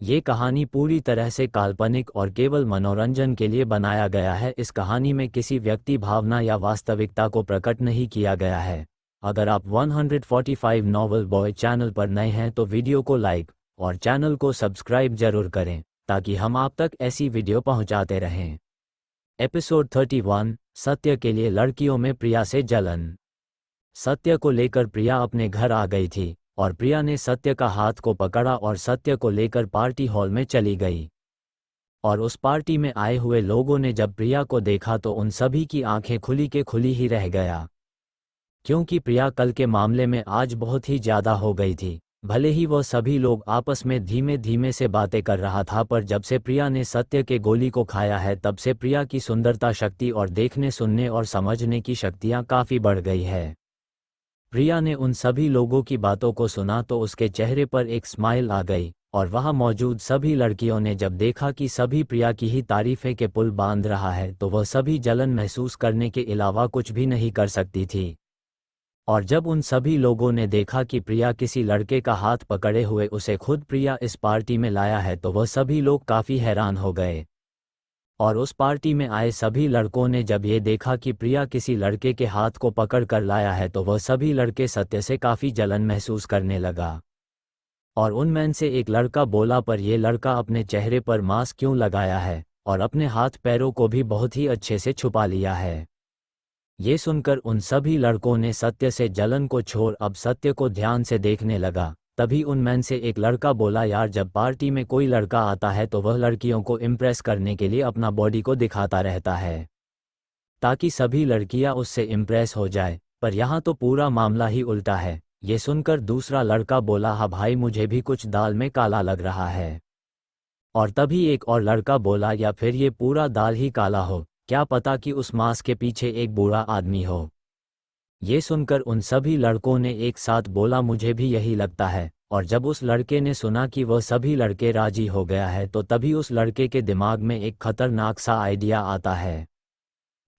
ये कहानी पूरी तरह से काल्पनिक और केवल मनोरंजन के लिए बनाया गया है। इस कहानी में किसी व्यक्ति भावना या वास्तविकता को प्रकट नहीं किया गया है। अगर आप 145 नॉवल बॉय चैनल पर नए हैं तो वीडियो को लाइक और चैनल को सब्सक्राइब जरूर करें ताकि हम आप तक ऐसी वीडियो पहुंचाते रहें। एपिसोड 31, सत्य के लिए लड़कियों में प्रिया से जलन। सत्य को लेकर प्रिया अपने घर आ गई थी और प्रिया ने सत्य का हाथ को पकड़ा और सत्य को लेकर पार्टी हॉल में चली गई। और उस पार्टी में आए हुए लोगों ने जब प्रिया को देखा तो उन सभी की आंखें खुली के खुली ही रह गया, क्योंकि प्रिया कल के मामले में आज बहुत ही ज्यादा हो गई थी। भले ही वह सभी लोग आपस में धीमे धीमे से बातें कर रहा था, पर जब से प्रिया ने सत्य के गोली को खाया है तब से प्रिया की सुंदरता, शक्ति और देखने, सुनने और समझने की शक्तियां काफी बढ़ गई है। प्रिया ने उन सभी लोगों की बातों को सुना तो उसके चेहरे पर एक स्माइल आ गई, और वहां मौजूद सभी लड़कियों ने जब देखा कि सभी प्रिया की ही तारीफें के पुल बांध रहा है तो वह सभी जलन महसूस करने के अलावा कुछ भी नहीं कर सकती थी। और जब उन सभी लोगों ने देखा कि प्रिया किसी लड़के का हाथ पकड़े हुए उसे खुद प्रिया इस पार्टी में लाया है तो वह सभी लोग काफी हैरान हो गए। और उस पार्टी में आए सभी लड़कों ने जब ये देखा कि प्रिया किसी लड़के के हाथ को पकड़ कर लाया है तो वह सभी लड़के सत्य से काफी जलन महसूस करने लगा। और उनमें से एक लड़का बोला, पर यह लड़का अपने चेहरे पर मास्क क्यों लगाया है और अपने हाथ पैरों को भी बहुत ही अच्छे से छुपा लिया है। ये सुनकर उन सभी लड़कों ने सत्य से जलन को छोड़ अब सत्य को ध्यान से देखने लगा। तभी उनमें से एक लड़का बोला, यार जब पार्टी में कोई लड़का आता है तो वह लड़कियों को इम्प्रेस करने के लिए अपना बॉडी को दिखाता रहता है ताकि सभी लड़कियां उससे इम्प्रेस हो जाए, पर यहाँ तो पूरा मामला ही उल्टा है। ये सुनकर दूसरा लड़का बोला, हाँ भाई मुझे भी कुछ दाल में काला लग रहा है। और तभी एक और लड़का बोला, या फिर ये पूरा दाल ही काला हो, क्या पता कि उस मास्क के पीछे एक बूढ़ा आदमी हो। ये सुनकर उन सभी लड़कों ने एक साथ बोला, मुझे भी यही लगता है। और जब उस लड़के ने सुना कि वह सभी लड़के राजी हो गया है तो तभी उस लड़के के दिमाग में एक खतरनाक सा आइडिया आता है।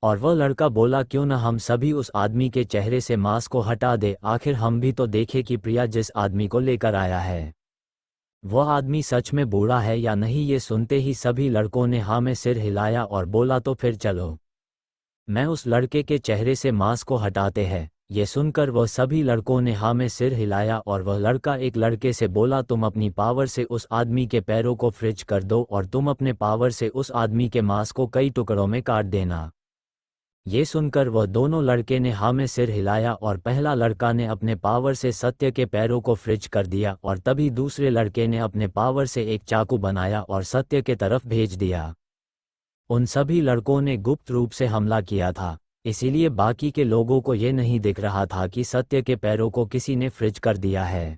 और वह लड़का बोला, क्यों न हम सभी उस आदमी के चेहरे से मास्क को हटा दे, आखिर हम भी तो देखें कि प्रिया जिस आदमी को लेकर आया है वह आदमी सच में बूढ़ा है या नहीं। ये सुनते ही सभी लड़कों ने हाँ में सिर हिलाया और बोला, तो फिर चलो मैं उस लड़के के चेहरे से मास्क को हटाते हैं। ये सुनकर वह सभी लड़कों ने हाँ में सिर हिलाया और वह लड़का एक लड़के से बोला, तुम अपनी पावर से उस आदमी के पैरों को फ्रिज कर दो और तुम अपने पावर से उस आदमी के मांस को कई टुकड़ों में काट देना। ये सुनकर वह दोनों लड़के ने हाँ में सिर हिलाया और पहला लड़का ने अपने पावर से सत्य के पैरों को फ्रिज कर दिया, और तभी दूसरे लड़के ने अपने पावर से एक चाकू बनाया और सत्य के तरफ भेज दिया। उन सभी लड़कों ने गुप्त रूप से हमला किया था, इसीलिए बाकी के लोगों को ये नहीं दिख रहा था कि सत्य के पैरों को किसी ने फ्रिज कर दिया है।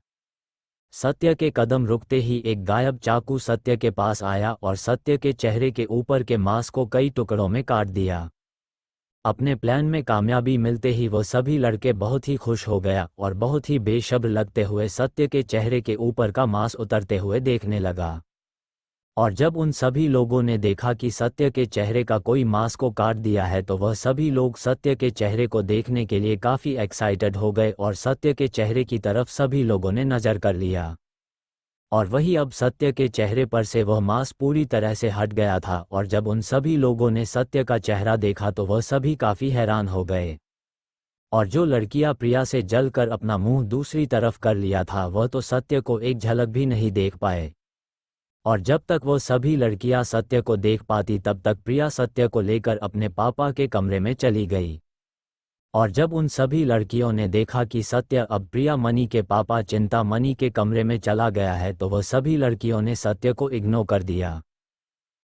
सत्य के कदम रुकते ही एक गायब चाकू सत्य के पास आया और सत्य के चेहरे के ऊपर के मांस को कई टुकड़ों में काट दिया। अपने प्लान में कामयाबी मिलते ही वह सभी लड़के बहुत ही खुश हो गया और बहुत ही बेसब्र लगते हुए सत्य के चेहरे के ऊपर का मांस उतरते हुए देखने लगा। और जब उन सभी लोगों ने देखा कि सत्य के चेहरे का कोई मांस को काट दिया है तो वह सभी लोग सत्य के चेहरे को देखने के लिए काफ़ी एक्साइटेड हो गए और सत्य के चेहरे की तरफ सभी लोगों ने नज़र कर लिया। और वही अब सत्य के चेहरे पर से वह मांस पूरी तरह से हट गया था, और जब उन सभी लोगों ने सत्य का चेहरा देखा तो वह सभी काफ़ी हैरान हो गए। और जो लड़कियां प्रिया से जलकर अपना मुंह दूसरी तरफ कर लिया था वह तो सत्य को एक झलक भी नहीं देख पाए। और जब तक वो सभी लड़कियां सत्य को देख पाती तब तक प्रिया सत्य को लेकर अपने पापा के कमरे में चली गई। और जब उन सभी लड़कियों ने देखा कि सत्य अब प्रिया मनी के पापा चिंता मनी के कमरे में चला गया है तो वह सभी लड़कियों ने सत्य को इग्नोर कर दिया।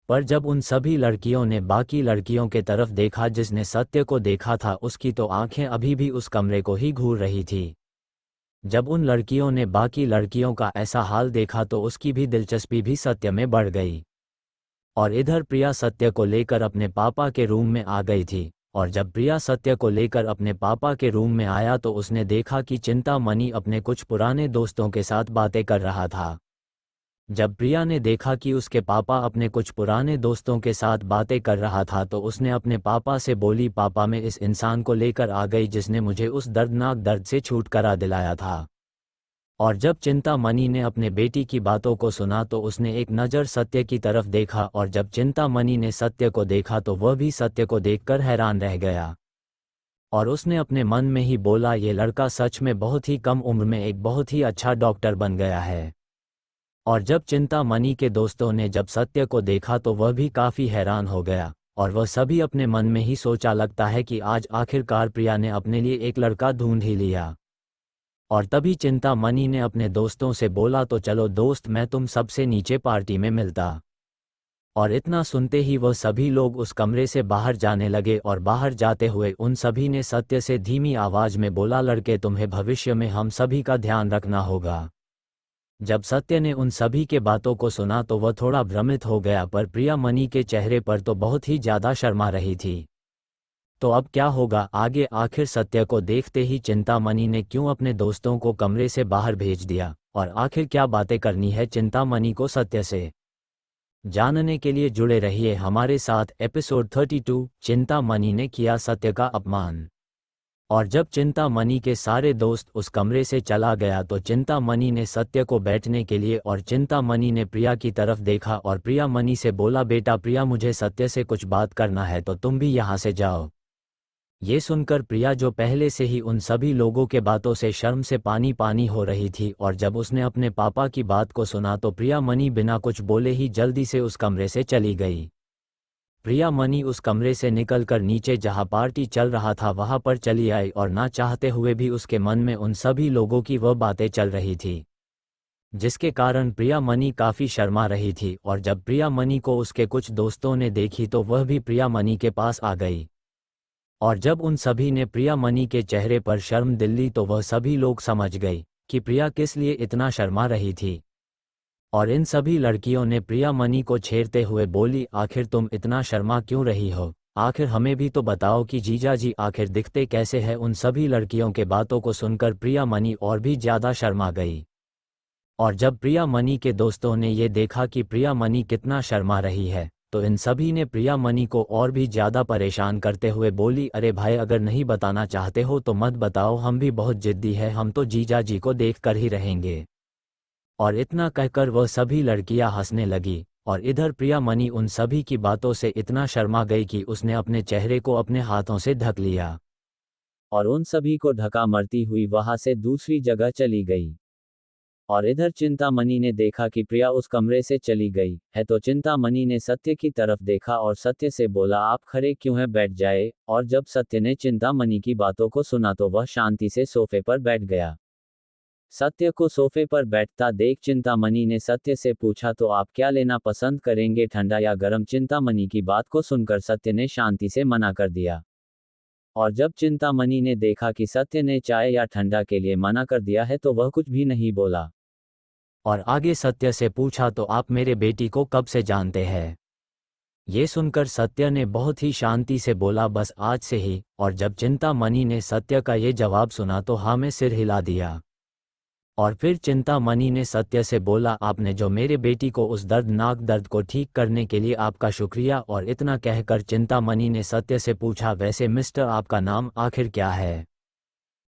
पर जब उन सभी लड़कियों ने बाकी लड़कियों के तरफ देखा जिसने सत्य को देखा था, उसकी तो आंखें अभी भी उस कमरे को ही घूर रही थी। जब उन लड़कियों ने बाकी लड़कियों का ऐसा हाल देखा तो उसकी भी दिलचस्पी भी सत्य में बढ़ गई। और इधर प्रिया सत्य को लेकर अपने पापा के रूम में आ गई थी, और जब प्रिया सत्य को लेकर अपने पापा के रूम में आया तो उसने देखा कि चिंता मनी अपने कुछ पुराने दोस्तों के साथ बातें कर रहा था। जब प्रिया ने देखा कि उसके पापा अपने कुछ पुराने दोस्तों के साथ बातें कर रहा था तो उसने अपने पापा से बोली, पापा मैं इस इंसान को लेकर आ गई जिसने मुझे उस दर्दनाक दर्द से छुटकारा दिलाया था। और जब चिंतामणि ने अपने बेटी की बातों को सुना तो उसने एक नज़र सत्य की तरफ देखा, और जब चिंतामणि ने सत्य को देखा तो वह भी सत्य को देखकर हैरान रह गया। और उसने अपने मन में ही बोला, ये लड़का सच में बहुत ही कम उम्र में एक बहुत ही अच्छा डॉक्टर बन गया है। और जब चिंतामणि के दोस्तों ने जब सत्य को देखा तो वह भी काफ़ी हैरान हो गया, और वह सभी अपने मन में ही सोचा, लगता है कि आज आखिरकार प्रिया ने अपने लिए एक लड़का ढूंढ ही लिया। और तभी चिंतामणि ने अपने दोस्तों से बोला, तो चलो दोस्त, मैं तुम सबसे नीचे पार्टी में मिलता। और इतना सुनते ही वह सभी लोग उस कमरे से बाहर जाने लगे, और बाहर जाते हुए उन सभी ने सत्य से धीमी आवाज में बोला, लड़के तुम्हें भविष्य में हम सभी का ध्यान रखना होगा। जब सत्य ने उन सभी के बातों को सुना तो वह थोड़ा भ्रमित हो गया, पर प्रियामणि के चेहरे पर तो बहुत ही ज़्यादा शर्मा रही थी। तो अब क्या होगा आगे? आखिर सत्य को देखते ही चिंतामणि ने क्यों अपने दोस्तों को कमरे से बाहर भेज दिया, और आखिर क्या बातें करनी है चिंतामणि को सत्य से? जानने के लिए जुड़े रहिए हमारे साथ। एपिसोड 32, चिंतामणि ने किया सत्य का अपमान। और जब चिंतामणि के सारे दोस्त उस कमरे से चला गया तो चिंतामणि ने सत्य को बैठने के लिए, और चिंतामणि ने प्रिया की तरफ देखा और प्रियामणि से बोला, बेटा प्रिया, मुझे सत्य से कुछ बात करना है, तो तुम भी यहाँ से जाओ। ये सुनकर प्रिया, जो पहले से ही उन सभी लोगों के बातों से शर्म से पानी पानी हो रही थी, और जब उसने अपने पापा की बात को सुना तो प्रियामणि बिना कुछ बोले ही जल्दी से उस कमरे से चली गई। प्रियामणि उस कमरे से निकलकर नीचे जहां पार्टी चल रहा था वहां पर चली आई, और ना चाहते हुए भी उसके मन में उन सभी लोगों की वह बातें चल रही थी, जिसके कारण प्रियामणि काफ़ी शर्मा रही थी। और जब प्रियामणि को उसके कुछ दोस्तों ने देखी तो वह भी प्रियामणि के पास आ गई, और जब उन सभी ने प्रियामणि के चेहरे पर शर्म दिल्ली तो वह सभी लोग समझ गई कि प्रिया किस लिए इतना शर्मा रही थी। और इन सभी लड़कियों ने प्रियामणि को छेड़ते हुए बोली, आखिर तुम इतना शर्मा क्यों रही हो? आखिर हमें भी तो बताओ कि जीजा जी आखिर दिखते कैसे हैं? उन सभी लड़कियों के बातों को सुनकर प्रियामणि और भी ज़्यादा शर्मा गई। और जब प्रियामणि के दोस्तों ने ये देखा कि प्रियामणि कितना शर्मा रही है तो इन सभी ने प्रियामणि को और भी ज़्यादा परेशान करते हुए बोली, अरे भाई, अगर नहीं बताना चाहते हो तो मत बताओ, हम भी बहुत जिद्दी है, हम तो जीजा जी को देख कर ही रहेंगे। और इतना कहकर वह सभी लड़कियां हंसने लगी, और इधर प्रियामणि उन सभी की बातों से इतना शर्मा गई कि उसने अपने चेहरे को अपने हाथों से ढक लिया, और उन सभी को ढका मरती हुई वहां से दूसरी जगह चली गई। और इधर चिंतामणि ने देखा कि प्रिया उस कमरे से चली गई है तो चिंतामणि ने सत्य की तरफ देखा और सत्य से बोला, आप खड़े क्यों हैं, बैठ जाए। और जब सत्य ने चिंतामणि की बातों को सुना तो वह शांति से सोफे पर बैठ गया। सत्य को सोफे पर बैठता देख चिंतामणि ने सत्य से पूछा, तो आप क्या लेना पसंद करेंगे, ठंडा या गर्म? चिंतामणि की बात को सुनकर सत्य ने शांति से मना कर दिया। और जब चिंतामणि ने देखा कि सत्य ने चाय या ठंडा के लिए मना कर दिया है तो वह कुछ भी नहीं बोला, और आगे सत्य से पूछा, तो आप मेरे बेटी को कब से जानते हैं? ये सुनकर सत्य ने बहुत ही शांति से बोला, बस आज से ही। और जब चिंतामणि ने सत्य का ये जवाब सुना तो हाँ में सिर हिला दिया। और फिर चिंतामणि ने सत्य से बोला, आपने जो मेरे बेटी को उस दर्दनाक दर्द को ठीक करने के लिए आपका शुक्रिया। और इतना कहकर चिंतामणि ने सत्य से पूछा, वैसे मिस्टर, आपका नाम आखिर क्या है?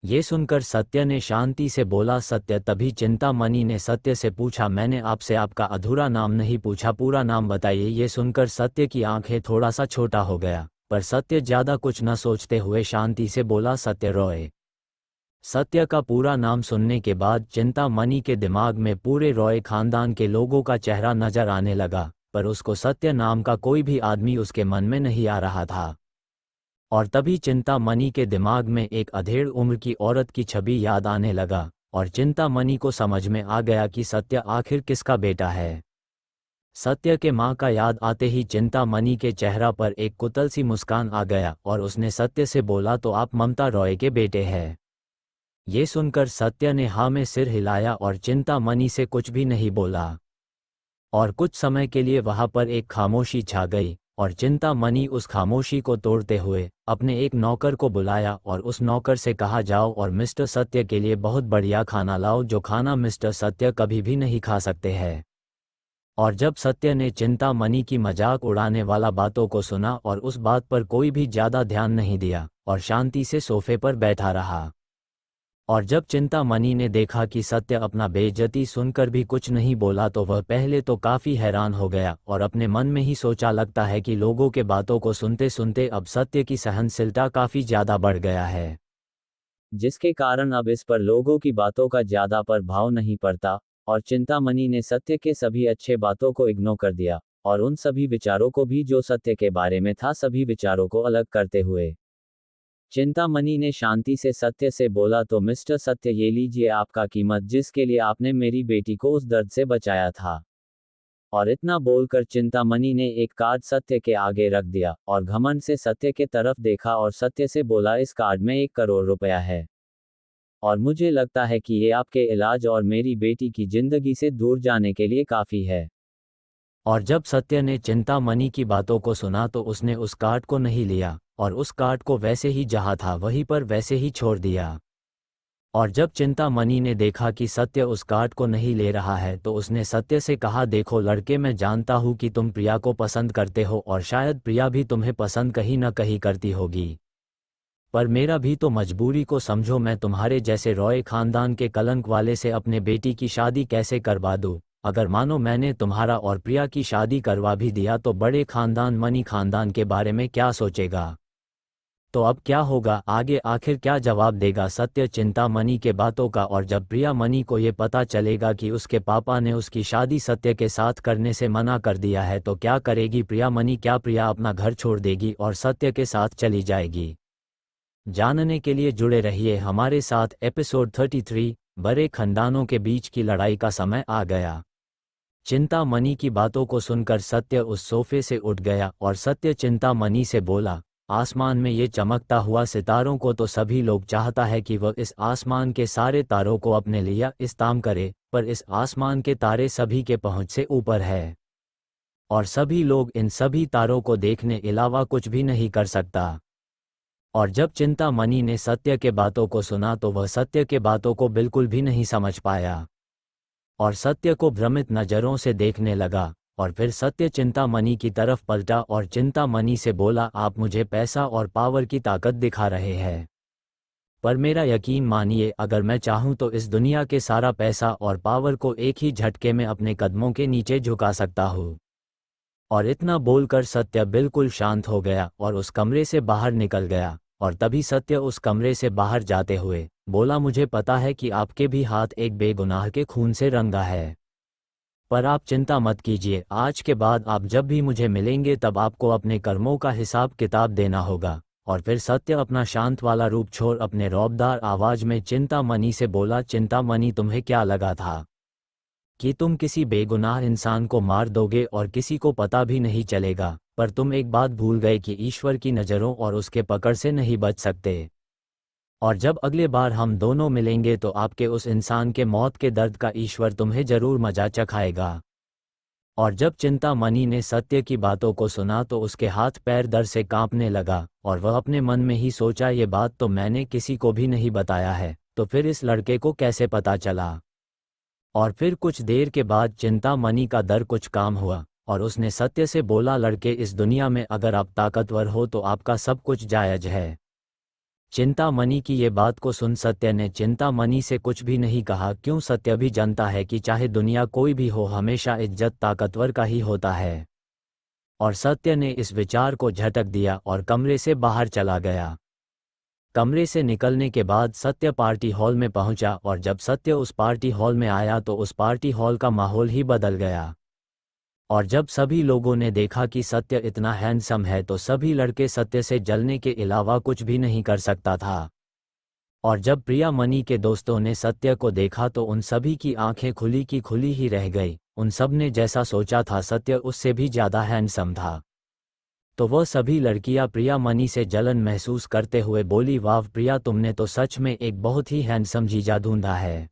ये सुनकर सत्य ने शांति से बोला, सत्य। तभी चिंतामणि ने सत्य से पूछा, मैंने आपसे आपका अधूरा नाम नहीं पूछा, पूरा नाम बताइए। ये सुनकर सत्य की आंखें थोड़ा सा छोटा हो गया, पर सत्य ज़्यादा कुछ न सोचते हुए शांति से बोला, सत्य रॉय। सत्य का पूरा नाम सुनने के बाद चिंतामणि के दिमाग में पूरे रॉय खानदान के लोगों का चेहरा नजर आने लगा, पर उसको सत्य नाम का कोई भी आदमी उसके मन में नहीं आ रहा था। और तभी चिंतामणि के दिमाग में एक अधेड़ उम्र की औरत की छवि याद आने लगा, और चिंतामणि को समझ में आ गया कि सत्य आखिर किसका बेटा है। सत्य के माँ का याद आते ही चिंतामणि के चेहरा पर एक कुतल सी मुस्कान आ गया, और उसने सत्य से बोला, तो आप ममता रॉय के बेटे हैं? ये सुनकर सत्य ने हाँ में सिर हिलाया और चिंतामणि से कुछ भी नहीं बोला। और कुछ समय के लिए वहां पर एक खामोशी छा गई, और चिंतामणि उस खामोशी को तोड़ते हुए अपने एक नौकर को बुलाया और उस नौकर से कहा, जाओ और मिस्टर सत्य के लिए बहुत बढ़िया खाना लाओ, जो खाना मिस्टर सत्य कभी भी नहीं खा सकते हैं। और जब सत्य ने चिंतामणि की मजाक उड़ाने वाला बातों को सुना और उस बात पर कोई भी ज़्यादा ध्यान नहीं दिया और शांति से सोफे पर बैठा रहा। और जब चिंतामणि ने देखा कि सत्य अपना बेइज्जती सुनकर भी कुछ नहीं बोला तो वह पहले तो काफ़ी हैरान हो गया और अपने मन में ही सोचा लगता है कि लोगों के बातों को सुनते सुनते अब सत्य की सहनशीलता काफ़ी ज़्यादा बढ़ गया है, जिसके कारण अब इस पर लोगों की बातों का ज़्यादा प्रभाव नहीं पड़ता। और चिंतामणि ने सत्य के सभी अच्छे बातों को इग्नोर कर दिया और उन सभी विचारों को भी जो सत्य के बारे में था, सभी विचारों को अलग करते हुए चिंतामणि ने शांति से सत्य से बोला, तो मिस्टर सत्य, ये लीजिए आपका कीमत जिसके लिए आपने मेरी बेटी को उस दर्द से बचाया था। और इतना बोलकर चिंतामणि ने एक कार्ड सत्य के आगे रख दिया और घमंड से सत्य के तरफ देखा और सत्य से बोला, इस कार्ड में 1 करोड़ रुपया है और मुझे लगता है कि ये आपके इलाज और मेरी बेटी की जिंदगी से दूर जाने के लिए काफ़ी है। और जब सत्य ने चिंतामणि की बातों को सुना तो उसने उस कार्ड को नहीं लिया और उस कार्ड को वैसे ही जहाँ था वहीं पर वैसे ही छोड़ दिया। और जब चिंतामणि ने देखा कि सत्य उस कार्ड को नहीं ले रहा है तो उसने सत्य से कहा, देखो लड़के, मैं जानता हूँ कि तुम प्रिया को पसंद करते हो और शायद प्रिया भी तुम्हें पसंद कहीं न कहीं करती होगी, पर मेरा भी तो मजबूरी को समझो। मैं तुम्हारे जैसे रॉय खानदान के कलंक वाले से अपने बेटी की शादी कैसे करवा दूँ? अगर मानो मैंने तुम्हारा और प्रिया की शादी करवा भी दिया तो बड़े खानदान मनी खानदान के बारे में क्या सोचेगा? तो अब क्या होगा आगे, आखिर क्या जवाब देगा सत्य चिंतामणि के बातों का? और जब प्रिया मणि को ये पता चलेगा कि उसके पापा ने उसकी शादी सत्य के साथ करने से मना कर दिया है तो क्या करेगी प्रिया मणि? क्या प्रिया अपना घर छोड़ देगी और सत्य के साथ चली जाएगी? जानने के लिए जुड़े रहिए हमारे साथ। एपिसोड 33, बड़े खानदानों के बीच की लड़ाई का समय आ गया। चिंतामणि की बातों को सुनकर सत्य उस सोफे से उठ गया और सत्य चिंतामणि से बोला, आसमान में ये चमकता हुआ सितारों को तो सभी लोग चाहता है कि वह इस आसमान के सारे तारों को अपने लिए इस्तेमाल करे, पर इस आसमान के तारे सभी के पहुंच से ऊपर है और सभी लोग इन सभी तारों को देखने अलावा कुछ भी नहीं कर सकता। और जब चिंतामणि ने सत्य के बातों को सुना तो वह सत्य के बातों को बिल्कुल भी नहीं समझ पाया और सत्य को भ्रमित नज़रों से देखने लगा। और फिर सत्य चिंतामणि की तरफ पलटा और चिंतामणि से बोला, आप मुझे पैसा और पावर की ताकत दिखा रहे हैं, पर मेरा यकीन मानिए, अगर मैं चाहूँ तो इस दुनिया के सारा पैसा और पावर को एक ही झटके में अपने कदमों के नीचे झुका सकता हूँ। और इतना बोलकर सत्य बिल्कुल शांत हो गया और उस कमरे से बाहर निकल गया। और तभी सत्य उस कमरे से बाहर जाते हुए बोला, मुझे पता है कि आपके भी हाथ एक बेगुनाह के खून से रंगा है, पर आप चिंता मत कीजिए, आज के बाद आप जब भी मुझे मिलेंगे तब आपको अपने कर्मों का हिसाब किताब देना होगा। और फिर सत्य अपना शांत वाला रूप छोड़ अपने रौबदार आवाज में चिंतामणि से बोला, चिंतामणि, तुम्हें क्या लगा था कि तुम किसी बेगुनाह इंसान को मार दोगे और किसी को पता भी नहीं चलेगा? पर तुम एक बात भूल गए कि ईश्वर की नज़रों और उसके पकड़ से नहीं बच सकते। और जब अगले बार हम दोनों मिलेंगे तो आपके उस इंसान के मौत के दर्द का ईश्वर तुम्हें जरूर मजा चखाएगा। और जब चिंतामणि ने सत्य की बातों को सुना तो उसके हाथ पैर दर्द से कांपने लगा और वह अपने मन में ही सोचा, ये बात तो मैंने किसी को भी नहीं बताया है, तो फिर इस लड़के को कैसे पता चला? और फिर कुछ देर के बाद चिंतामणि का डर कुछ काम हुआ और उसने सत्य से बोला, लड़के, इस दुनिया में अगर आप ताकतवर हो तो आपका सब कुछ जायज है। चिंतामणि की ये बात को सुन सत्य ने चिंतामणि से कुछ भी नहीं कहा, क्यों? सत्य भी जानता है कि चाहे दुनिया कोई भी हो, हमेशा इज्जत ताकतवर का ही होता है। और सत्य ने इस विचार को झटक दिया और कमरे से बाहर चला गया। कमरे से निकलने के बाद सत्य पार्टी हॉल में पहुंचा और जब सत्य उस पार्टी हॉल में आया तो उस पार्टी हॉल का माहौल ही बदल गया। और जब सभी लोगों ने देखा कि सत्य इतना हैंडसम है तो सभी लड़के सत्य से जलने के अलावा कुछ भी नहीं कर सकता था। और जब प्रिया मणि के दोस्तों ने सत्य को देखा तो उन सभी की आंखें खुली की खुली ही रह गई। उन सब ने जैसा सोचा था सत्य उससे भी ज़्यादा हैंडसम था। तो वह सभी लड़कियां प्रिया मणि से जलन महसूस करते हुए बोली, वाह प्रिया, तुमने तो सच में एक बहुत ही हैंडसम जीजा ढूंढा है।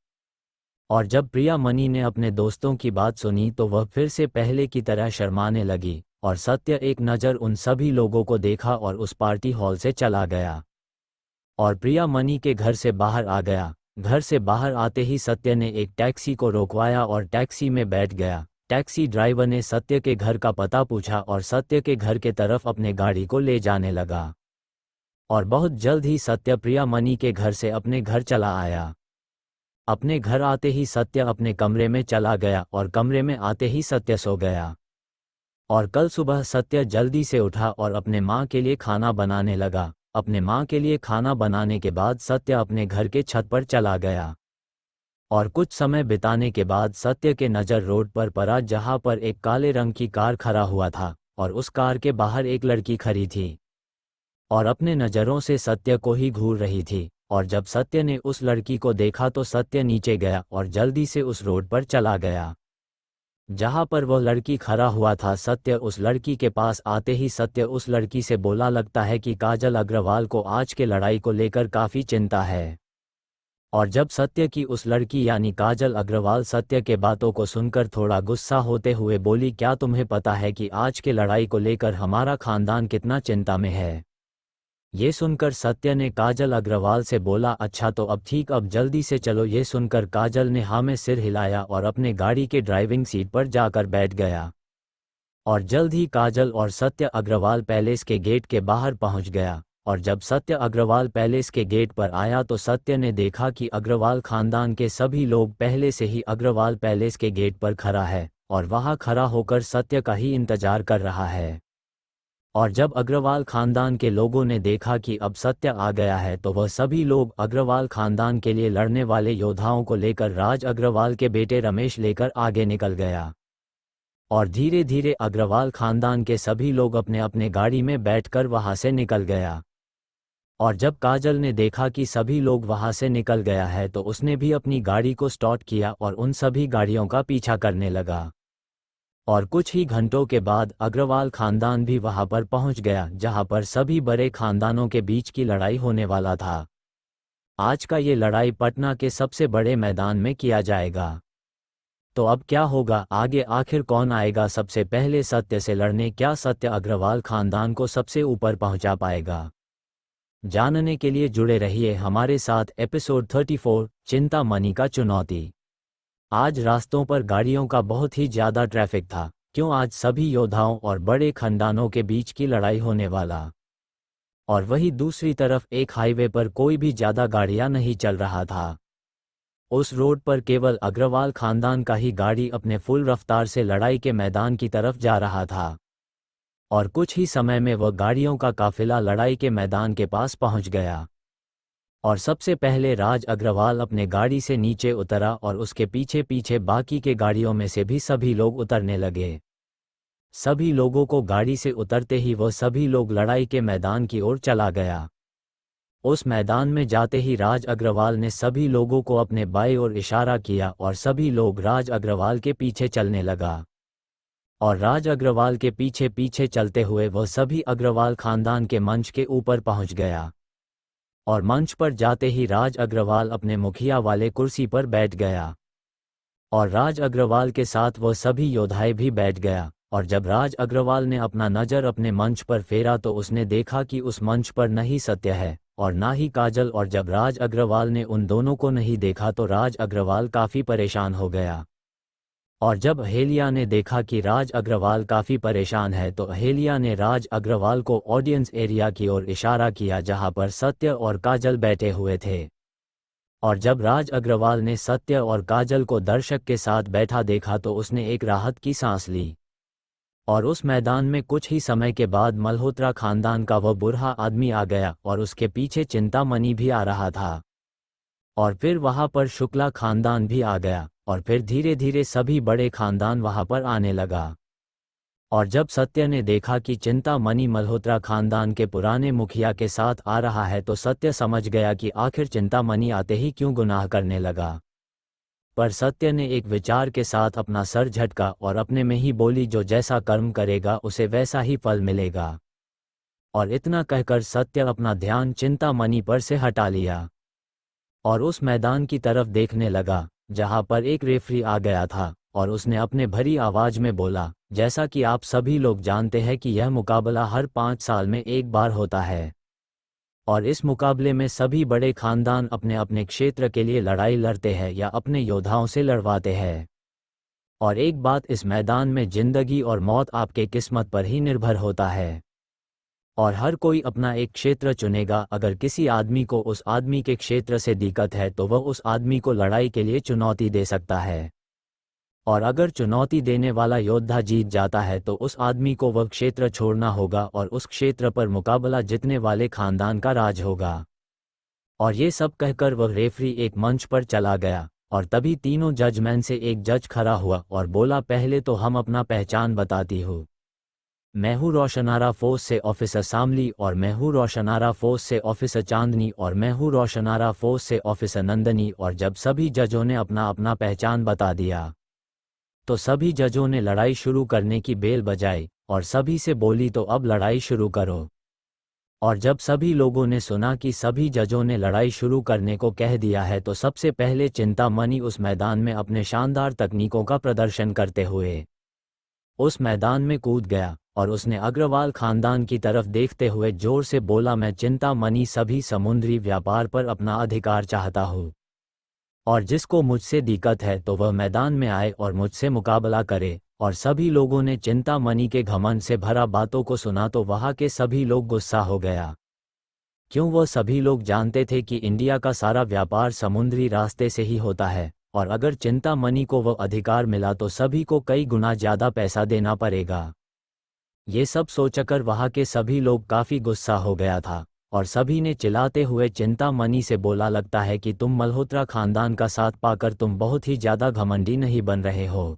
और जब प्रिया मणि ने अपने दोस्तों की बात सुनी तो वह फिर से पहले की तरह शर्माने लगी और सत्य एक नज़र उन सभी लोगों को देखा और उस पार्टी हॉल से चला गया और प्रिया मणि के घर से बाहर आ गया। घर से बाहर आते ही सत्य ने एक टैक्सी को रोकवाया और टैक्सी में बैठ गया। टैक्सी ड्राइवर ने सत्य के घर का पता पूछा और सत्य के घर के तरफ अपने गाड़ी को ले जाने लगा। और बहुत जल्द ही सत्य प्रियामणि के घर से अपने घर चला आया। अपने घर आते ही सत्य अपने कमरे में चला गया और कमरे में आते ही सत्य सो गया। और कल सुबह सत्य जल्दी से उठा और अपने माँ के लिए खाना बनाने लगा। अपने माँ के लिए खाना बनाने के बाद सत्य अपने घर के छत पर चला गया। और कुछ समय बिताने के बाद सत्य के नज़र रोड पर पड़ा, जहाँ पर एक काले रंग की कार खड़ा हुआ था और उस कार के बाहर एक लड़की खड़ी थी और अपने नज़रों से सत्य को ही घूर रही थी। और जब सत्य ने उस लड़की को देखा तो सत्य नीचे गया और जल्दी से उस रोड पर चला गया जहाँ पर वह लड़की खड़ा हुआ था। सत्य उस लड़की के पास आते ही सत्य उस लड़की से बोला, लगता है कि काजल अग्रवाल को आज के लड़ाई को लेकर काफ़ी चिंता है। और जब सत्य की उस लड़की यानी काजल अग्रवाल सत्य के बातों को सुनकर थोड़ा गुस्सा होते हुए बोली, क्या तुम्हें पता है कि आज के लड़ाई को लेकर हमारा खानदान कितना चिंता में है? ये सुनकर सत्य ने काजल अग्रवाल से बोला, अच्छा तो अब ठीक, अब जल्दी से चलो। ये सुनकर काजल ने हाँ में सिर हिलाया और अपने गाड़ी के ड्राइविंग सीट पर जाकर बैठ गया। और जल्द ही काजल और सत्य अग्रवाल पैलेस के गेट के बाहर पहुंच गया। और जब सत्य अग्रवाल पैलेस के गेट पर आया तो सत्य ने देखा कि अग्रवाल खानदान के सभी लोग पहले से ही अग्रवाल पैलेस के गेट पर खड़ा है और वहां खड़ा होकर सत्य का ही इंतजार कर रहा है। और जब अग्रवाल खानदान के लोगों ने देखा कि अब सत्य आ गया है तो वह सभी लोग अग्रवाल खानदान के लिए लड़ने वाले योद्धाओं को लेकर राज अग्रवाल के बेटे रमेश लेकर आगे निकल गया। और धीरे धीरे अग्रवाल खानदान के सभी लोग अपने अपने गाड़ी में बैठकर वहां से निकल गया। और जब काजल ने देखा कि सभी लोग वहां से निकल गया है तो उसने भी अपनी गाड़ी को स्टार्ट किया और उन सभी गाड़ियों का पीछा करने लगा। और कुछ ही घंटों के बाद अग्रवाल खानदान भी वहां पर पहुंच गया जहां पर सभी बड़े खानदानों के बीच की लड़ाई होने वाला था। आज का ये लड़ाई पटना के सबसे बड़े मैदान में किया जाएगा। तो अब क्या होगा आगे, आखिर कौन आएगा सबसे पहले सत्य से लड़ने? क्या सत्य अग्रवाल खानदान को सबसे ऊपर पहुंचा पाएगा? जानने के लिए जुड़े रहिए हमारे साथ। एपिसोड 34 चिंतामणि का चुनौती। आज रास्तों पर गाड़ियों का बहुत ही ज़्यादा ट्रैफिक था। क्यों? आज सभी योद्धाओं और बड़े खानदानों के बीच की लड़ाई होने वाला। और वही दूसरी तरफ एक हाईवे पर कोई भी ज़्यादा गाड़ियां नहीं चल रहा था। उस रोड पर केवल अग्रवाल खानदान का ही गाड़ी अपने फुल रफ्तार से लड़ाई के मैदान की तरफ जा रहा था। और कुछ ही समय में वह गाड़ियों का काफिला लड़ाई के मैदान के पास पहुंच गया। और सबसे पहले राज अग्रवाल अपने गाड़ी से नीचे उतरा और उसके पीछे पीछे बाकी के गाड़ियों में से भी सभी लोग उतरने लगे। सभी लोगों को गाड़ी से उतरते ही वह सभी लोग लड़ाई के मैदान की ओर चला गया। उस मैदान में जाते ही राज अग्रवाल ने सभी लोगों को अपने बाएं ओर इशारा किया और सभी लोग राज अग्रवाल के पीछे चलने लगा। और राज अग्रवाल के पीछे पीछे चलते हुए वह सभी अग्रवाल खानदान के मंच के ऊपर पहुंच गया। और मंच पर जाते ही राज अग्रवाल अपने मुखिया वाले कुर्सी पर बैठ गया। और राज अग्रवाल के साथ वह सभी योद्धाएं भी बैठ गया। और जब राज अग्रवाल ने अपना नज़र अपने मंच पर फेरा तो उसने देखा कि उस मंच पर न ही सत्य है और ना ही काजल। और जब राज अग्रवाल ने उन दोनों को नहीं देखा तो राज अग्रवाल काफ़ी परेशान हो गया। और जब अहेलिया ने देखा कि राज अग्रवाल काफ़ी परेशान है तो अहेलिया ने राज अग्रवाल को ऑडियंस एरिया की ओर इशारा किया जहां पर सत्य और काजल बैठे हुए थे। और जब राज अग्रवाल ने सत्य और काजल को दर्शक के साथ बैठा देखा तो उसने एक राहत की सांस ली। और उस मैदान में कुछ ही समय के बाद मल्होत्रा खानदान का वह बूढ़ा आदमी आ गया और उसके पीछे चिंतामणि भी आ रहा था। और फिर वहां पर शुक्ला खानदान भी आ गया और फिर धीरे धीरे सभी बड़े खानदान वहां पर आने लगा। और जब सत्य ने देखा कि चिंतामणि मल्होत्रा खानदान के पुराने मुखिया के साथ आ रहा है तो सत्य समझ गया कि आखिर चिंतामणि आते ही क्यों गुनाह करने लगा। पर सत्य ने एक विचार के साथ अपना सर झटका और अपने में ही बोली, जो जैसा कर्म करेगा उसे वैसा ही फल मिलेगा। और इतना कहकर सत्य अपना ध्यान चिंतामणि पर से हटा लिया और उस मैदान की तरफ देखने लगा जहां पर एक रेफरी आ गया था। और उसने अपने भरी आवाज में बोला, जैसा कि आप सभी लोग जानते हैं कि यह मुकाबला हर 5 साल में एक बार होता है और इस मुकाबले में सभी बड़े खानदान अपने अपने क्षेत्र के लिए लड़ाई लड़ते हैं या अपने योद्धाओं से लड़वाते हैं। और एक बात, इस मैदान में जिंदगी और मौत आपके किस्मत पर ही निर्भर होता है। और हर कोई अपना एक क्षेत्र चुनेगा। अगर किसी आदमी को उस आदमी के क्षेत्र से दिक्कत है तो वह उस आदमी को लड़ाई के लिए चुनौती दे सकता है, और अगर चुनौती देने वाला योद्धा जीत जाता है तो उस आदमी को वह क्षेत्र छोड़ना होगा और उस क्षेत्र पर मुकाबला जीतने वाले खानदान का राज होगा। और ये सब कहकर वह रेफरी एक मंच पर चला गया, और तभी तीनों जजमैन से एक जज खड़ा हुआ और बोला, पहले तो हम अपना पहचान बताती हूँ। मैं हूँ रोशनारा फोर्स से ऑफिसर शामली, और मैं हूँ रोशनारा फोर्स से ऑफिसर चांदनी, और मैं हूँ रोशनारा फोर्स से ऑफिसर नंदनी। और जब सभी जजों ने अपना अपना पहचान बता दिया तो सभी जजों ने लड़ाई शुरू करने की बेल बजाई और सभी से बोली, तो अब लड़ाई शुरू करो। और जब सभी लोगों ने सुना कि सभी जजों ने लड़ाई शुरू करने को कह दिया है तो सबसे पहले चिंतामणि उस मैदान में अपने शानदार तकनीकों का प्रदर्शन करते हुए उस मैदान में कूद गया, और उसने अग्रवाल खानदान की तरफ देखते हुए जोर से बोला, मैं चिंतामणि सभी समुद्री व्यापार पर अपना अधिकार चाहता हूँ, और जिसको मुझसे दिक्कत है तो वह मैदान में आए और मुझसे मुकाबला करे। और सभी लोगों ने चिंतामणि के घमंड से भरा बातों को सुना तो वहाँ के सभी लोग गुस्सा हो गया, क्यों वह सभी लोग जानते थे कि इंडिया का सारा व्यापार समुद्री रास्ते से ही होता है, और अगर चिंतामणि को वह अधिकार मिला तो सभी को कई गुना ज़्यादा पैसा देना पड़ेगा। ये सब सोचकर वहाँ के सभी लोग काफ़ी गुस्सा हो गया था, और सभी ने चिल्लाते हुए चिंतामणि से बोला, लगता है कि तुम मल्होत्रा खानदान का साथ पाकर तुम बहुत ही ज़्यादा घमंडी नहीं बन रहे हो।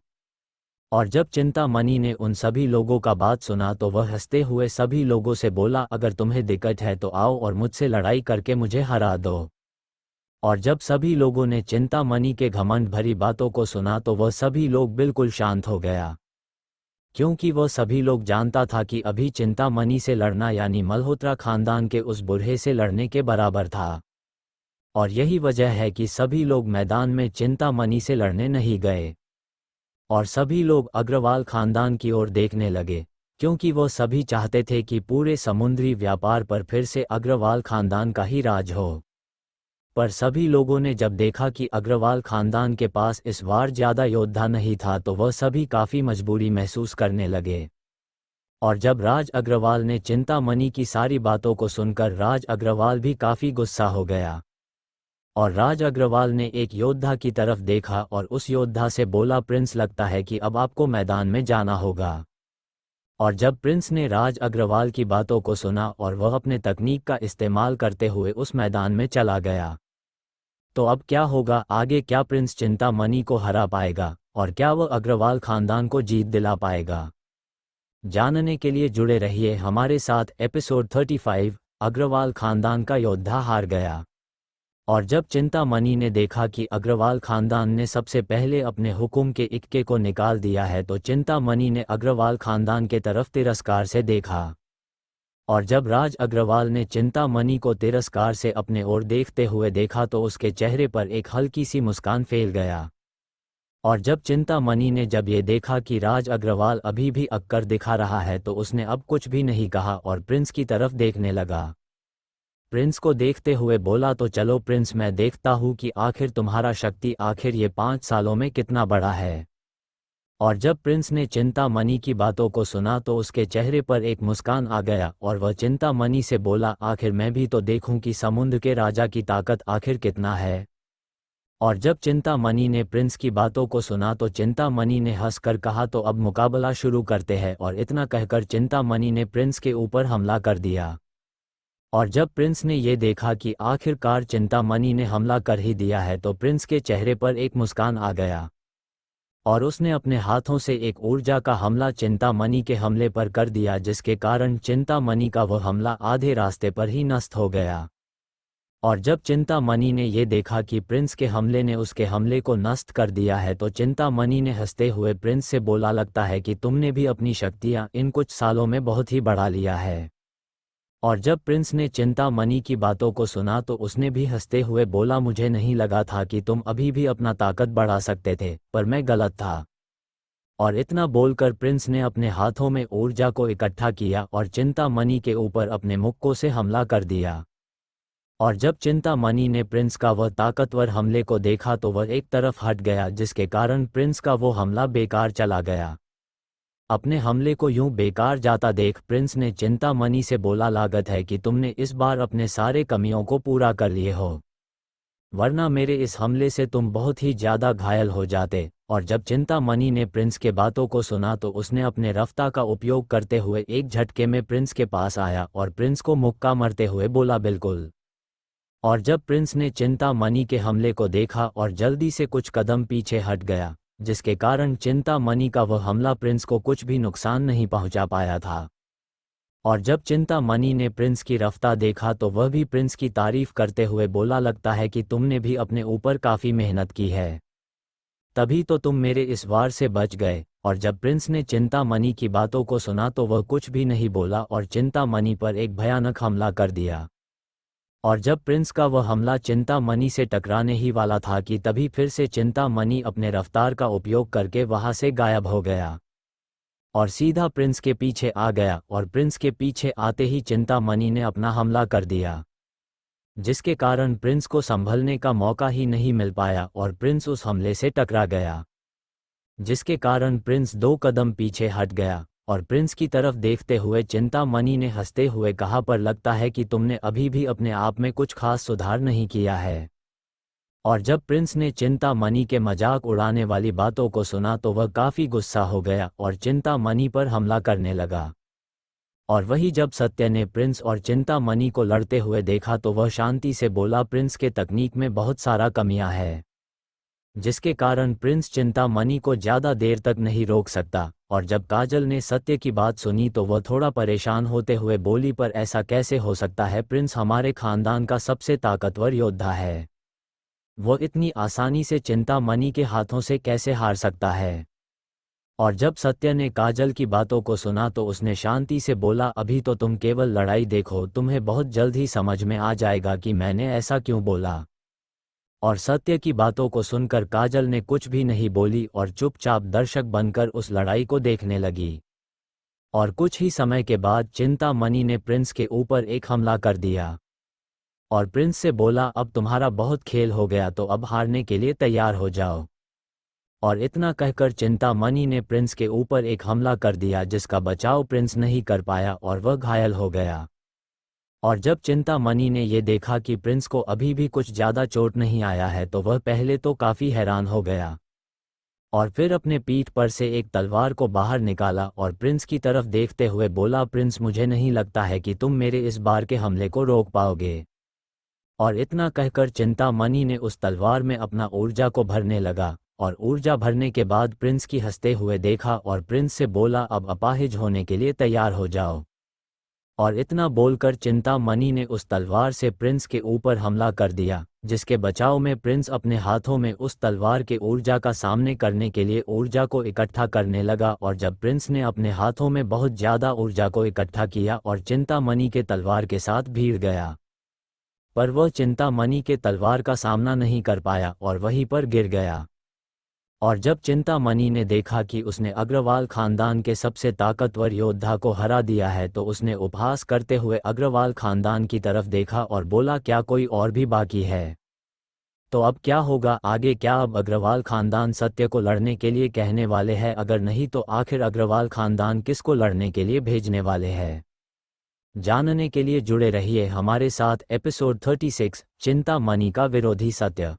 और जब चिंतामणि ने उन सभी लोगों का बात सुना तो वह हंसते हुए सभी लोगों से बोला, अगर तुम्हें दिक्कत है तो आओ और मुझसे लड़ाई करके मुझे हरा दो। और जब सभी लोगों ने चिंतामणि के घमंड भरी बातों को सुना तो वह सभी लोग बिल्कुल शांत हो गया, क्योंकि वह सभी लोग जानता था कि अभी चिंतामणि से लड़ना यानी मल्होत्रा खानदान के उस बूढ़े से लड़ने के बराबर था। और यही वजह है कि सभी लोग मैदान में चिंतामणि से लड़ने नहीं गए, और सभी लोग अग्रवाल खानदान की ओर देखने लगे, क्योंकि वह सभी चाहते थे कि पूरे समुद्री व्यापार पर फिर से अग्रवाल खानदान का ही राज हो। पर सभी लोगों ने जब देखा कि अग्रवाल खानदान के पास इस बार ज़्यादा योद्धा नहीं था तो वह सभी काफ़ी मजबूरी महसूस करने लगे। और जब राज अग्रवाल ने चिंतामणि की सारी बातों को सुनकर राज अग्रवाल भी काफ़ी गुस्सा हो गया, और राज अग्रवाल ने एक योद्धा की तरफ देखा और उस योद्धा से बोला, प्रिंस लगता है कि अब आपको मैदान में जाना होगा। और जब प्रिंस ने राज अग्रवाल की बातों को सुना और वह अपने तकनीक का इस्तेमाल करते हुए उस मैदान में चला गया, तो अब क्या होगा आगे? क्या प्रिंस चिंतामणि को हरा पाएगा, और क्या वह अग्रवाल खानदान को जीत दिला पाएगा? जानने के लिए जुड़े रहिए हमारे साथ। एपिसोड 35, अग्रवाल खानदान का योद्धा हार गया। और जब चिंतामणि ने देखा कि अग्रवाल खानदान ने सबसे पहले अपने हुक्म के इक्के को निकाल दिया है तो चिंतामणि ने अग्रवाल खानदान के तरफ तिरस्कार से देखा। और जब राज अग्रवाल ने चिंतामणि को तिरस्कार से अपने ओर देखते हुए देखा तो उसके चेहरे पर एक हल्की सी मुस्कान फैल गया। और जब चिंतामणि ने जब ये देखा कि राज अग्रवाल अभी भी अक्कर दिखा रहा है तो उसने अब कुछ भी नहीं कहा और प्रिंस की तरफ देखने लगा। प्रिंस को देखते हुए बोला, तो चलो प्रिंस, मैं देखता हूँ कि आखिर तुम्हारा शक्ति आखिर ये 5 सालों में कितना बड़ा है। और जब प्रिंस ने चिंतामणि की बातों को सुना तो उसके चेहरे पर एक मुस्कान आ गया और वह चिंतामणि से बोला, आखिर मैं भी तो देखूं कि समुद्र के राजा की ताकत आखिर कितना है। और जब चिंतामणि ने प्रिंस की बातों को सुना तो चिंतामणि ने हंसकर कहा, तो अब मुकाबला शुरू करते हैं। और इतना कहकर चिंतामणि ने प्रिंस के ऊपर हमला कर दिया। और जब प्रिंस ने ये देखा कि आखिरकार चिंतामणि ने हमला कर ही दिया है तो प्रिंस के चेहरे पर एक मुस्कान आ गया और उसने अपने हाथों से एक ऊर्जा का हमला चिंतामणि के हमले पर कर दिया, जिसके कारण चिंतामणि का वह हमला आधे रास्ते पर ही नष्ट हो गया। और जब चिंतामणि ने ये देखा कि प्रिंस के हमले ने उसके हमले को नष्ट कर दिया है तो चिंतामणि ने हंसते हुए प्रिंस से बोला, लगता है कि तुमने भी अपनी शक्तियाँ इन कुछ सालों में बहुत ही बढ़ा लिया है। और जब प्रिंस ने चिंतामणि की बातों को सुना तो उसने भी हंसते हुए बोला, मुझे नहीं लगा था कि तुम अभी भी अपना ताकत बढ़ा सकते थे, पर मैं गलत था। और इतना बोलकर प्रिंस ने अपने हाथों में ऊर्जा को इकट्ठा किया और चिंतामणि के ऊपर अपने मुक्कों से हमला कर दिया। और जब चिंतामणि ने प्रिंस का वह ताकतवर हमले को देखा तो वह एक तरफ हट गया, जिसके कारण प्रिंस का वो हमला बेकार चला गया। अपने हमले को यूं बेकार जाता देख प्रिंस ने चिंतामणि से बोला, लागत है कि तुमने इस बार अपने सारे कमियों को पूरा कर लिए हो, वरना मेरे इस हमले से तुम बहुत ही ज़्यादा घायल हो जाते। और जब चिंतामणि ने प्रिंस के बातों को सुना तो उसने अपने रफ्ता का उपयोग करते हुए एक झटके में प्रिंस के पास आया और प्रिंस को मुक्का मारते हुए बोला, बिल्कुल। और जब प्रिंस ने चिंतामणि के हमले को देखा और जल्दी से कुछ कदम पीछे हट गया, जिसके कारण चिंतामणि का वह हमला प्रिंस को कुछ भी नुकसान नहीं पहुंचा पाया था। और जब चिंतामणि ने प्रिंस की रफ्तार देखा तो वह भी प्रिंस की तारीफ करते हुए बोला, लगता है कि तुमने भी अपने ऊपर काफ़ी मेहनत की है, तभी तो तुम मेरे इस वार से बच गए। और जब प्रिंस ने चिंतामणि की बातों को सुना तो वह कुछ भी नहीं बोला और चिंतामणि पर एक भयानक हमला कर दिया। और जब प्रिंस का वह हमला चिंतामणि से टकराने ही वाला था कि तभी फिर से चिंतामणि अपने रफ्तार का उपयोग करके वहां से गायब हो गया और सीधा प्रिंस के पीछे आ गया। और प्रिंस के पीछे आते ही चिंतामणि ने अपना हमला कर दिया, जिसके कारण प्रिंस को संभलने का मौका ही नहीं मिल पाया और प्रिंस उस हमले से टकरा गया, जिसके कारण प्रिंस 2 कदम पीछे हट गया। और प्रिंस की तरफ देखते हुए चिंतामणि ने हंसते हुए कहा, पर लगता है कि तुमने अभी भी अपने आप में कुछ खास सुधार नहीं किया है। और जब प्रिंस ने चिंतामणि के मजाक उड़ाने वाली बातों को सुना तो वह काफ़ी गुस्सा हो गया और चिंतामणि पर हमला करने लगा। और वही जब सत्य ने प्रिंस और चिंतामणि को लड़ते हुए देखा तो वह शांति से बोला, प्रिंस के तकनीक में बहुत सारा कमियां है, जिसके कारण प्रिंस चिंतामणि को ज़्यादा देर तक नहीं रोक सकता। और जब काजल ने सत्य की बात सुनी तो वह थोड़ा परेशान होते हुए बोली, पर ऐसा कैसे हो सकता है, प्रिंस हमारे खानदान का सबसे ताकतवर योद्धा है, वो इतनी आसानी से चिंतामणि के हाथों से कैसे हार सकता है। और जब सत्य ने काजल की बातों को सुना तो उसने शांति से बोला, अभी तो तुम केवल लड़ाई देखो, तुम्हें बहुत जल्द ही समझ में आ जाएगा कि मैंने ऐसा क्यों बोला। और सत्य की बातों को सुनकर काजल ने कुछ भी नहीं बोली और चुपचाप दर्शक बनकर उस लड़ाई को देखने लगी। और कुछ ही समय के बाद चिंतामणि ने प्रिंस के ऊपर एक हमला कर दिया और प्रिंस से बोला, अब तुम्हारा बहुत खेल हो गया, तो अब हारने के लिए तैयार हो जाओ। और इतना कहकर चिंतामणि ने प्रिंस के ऊपर एक हमला कर दिया, जिसका बचाव प्रिंस नहीं कर पाया और वह घायल हो गया। और जब चिंतामणि ने ये देखा कि प्रिंस को अभी भी कुछ ज़्यादा चोट नहीं आया है तो वह पहले तो काफ़ी हैरान हो गया और फिर अपने पीठ पर से एक तलवार को बाहर निकाला और प्रिंस की तरफ देखते हुए बोला, प्रिंस मुझे नहीं लगता है कि तुम मेरे इस बार के हमले को रोक पाओगे। और इतना कहकर चिंतामणि ने उस तलवार में अपना ऊर्जा को भरने लगा और ऊर्जा भरने के बाद प्रिंस की हंसते हुए देखा और प्रिंस से बोला, अब अपाहिज होने के लिए तैयार हो जाओ। और इतना बोलकर चिंतामणि ने उस तलवार से प्रिंस के ऊपर हमला कर दिया, जिसके बचाव में प्रिंस अपने हाथों में उस तलवार के ऊर्जा का सामने करने के लिए ऊर्जा को इकट्ठा करने लगा। और जब प्रिंस ने अपने हाथों में बहुत ज़्यादा ऊर्जा को इकट्ठा किया और चिंतामणि के तलवार के साथ भिड़ गया, पर वह चिंतामणि के तलवार का सामना नहीं कर पाया और वहीं पर गिर गया। और जब चिंतामणि ने देखा कि उसने अग्रवाल खानदान के सबसे ताकतवर योद्धा को हरा दिया है तो उसने उपहास करते हुए अग्रवाल खानदान की तरफ देखा और बोला, क्या कोई और भी बाकी है? तो अब क्या होगा आगे? क्या अब अग्रवाल खानदान सत्य को लड़ने के लिए कहने वाले हैं? अगर नहीं तो आखिर अग्रवाल खानदान किसको लड़ने के लिए भेजने वाले हैं? जानने के लिए जुड़े रहिए हमारे साथ। एपिसोड 36, चिंतामणि का विरोधी सत्य।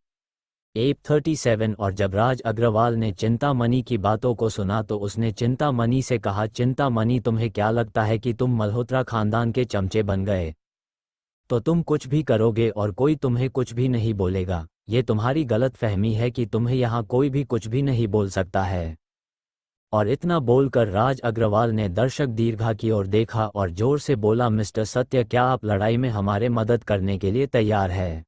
एप 37। और जब राज अग्रवाल ने चिंतामणि की बातों को सुना तो उसने चिंतामणि से कहा, चिंतामणि तुम्हें क्या लगता है कि तुम मल्होत्रा खानदान के चमचे बन गए तो तुम कुछ भी करोगे और कोई तुम्हें कुछ भी नहीं बोलेगा? ये तुम्हारी गलत फहमी है कि तुम्हें यहाँ कोई भी कुछ भी नहीं बोल सकता है। और इतना बोलकर राज अग्रवाल ने दर्शक दीर्घा की ओर देखा और जोर से बोला, मिस्टर सत्य, क्या आप लड़ाई में हमारे मदद करने के लिए तैयार है?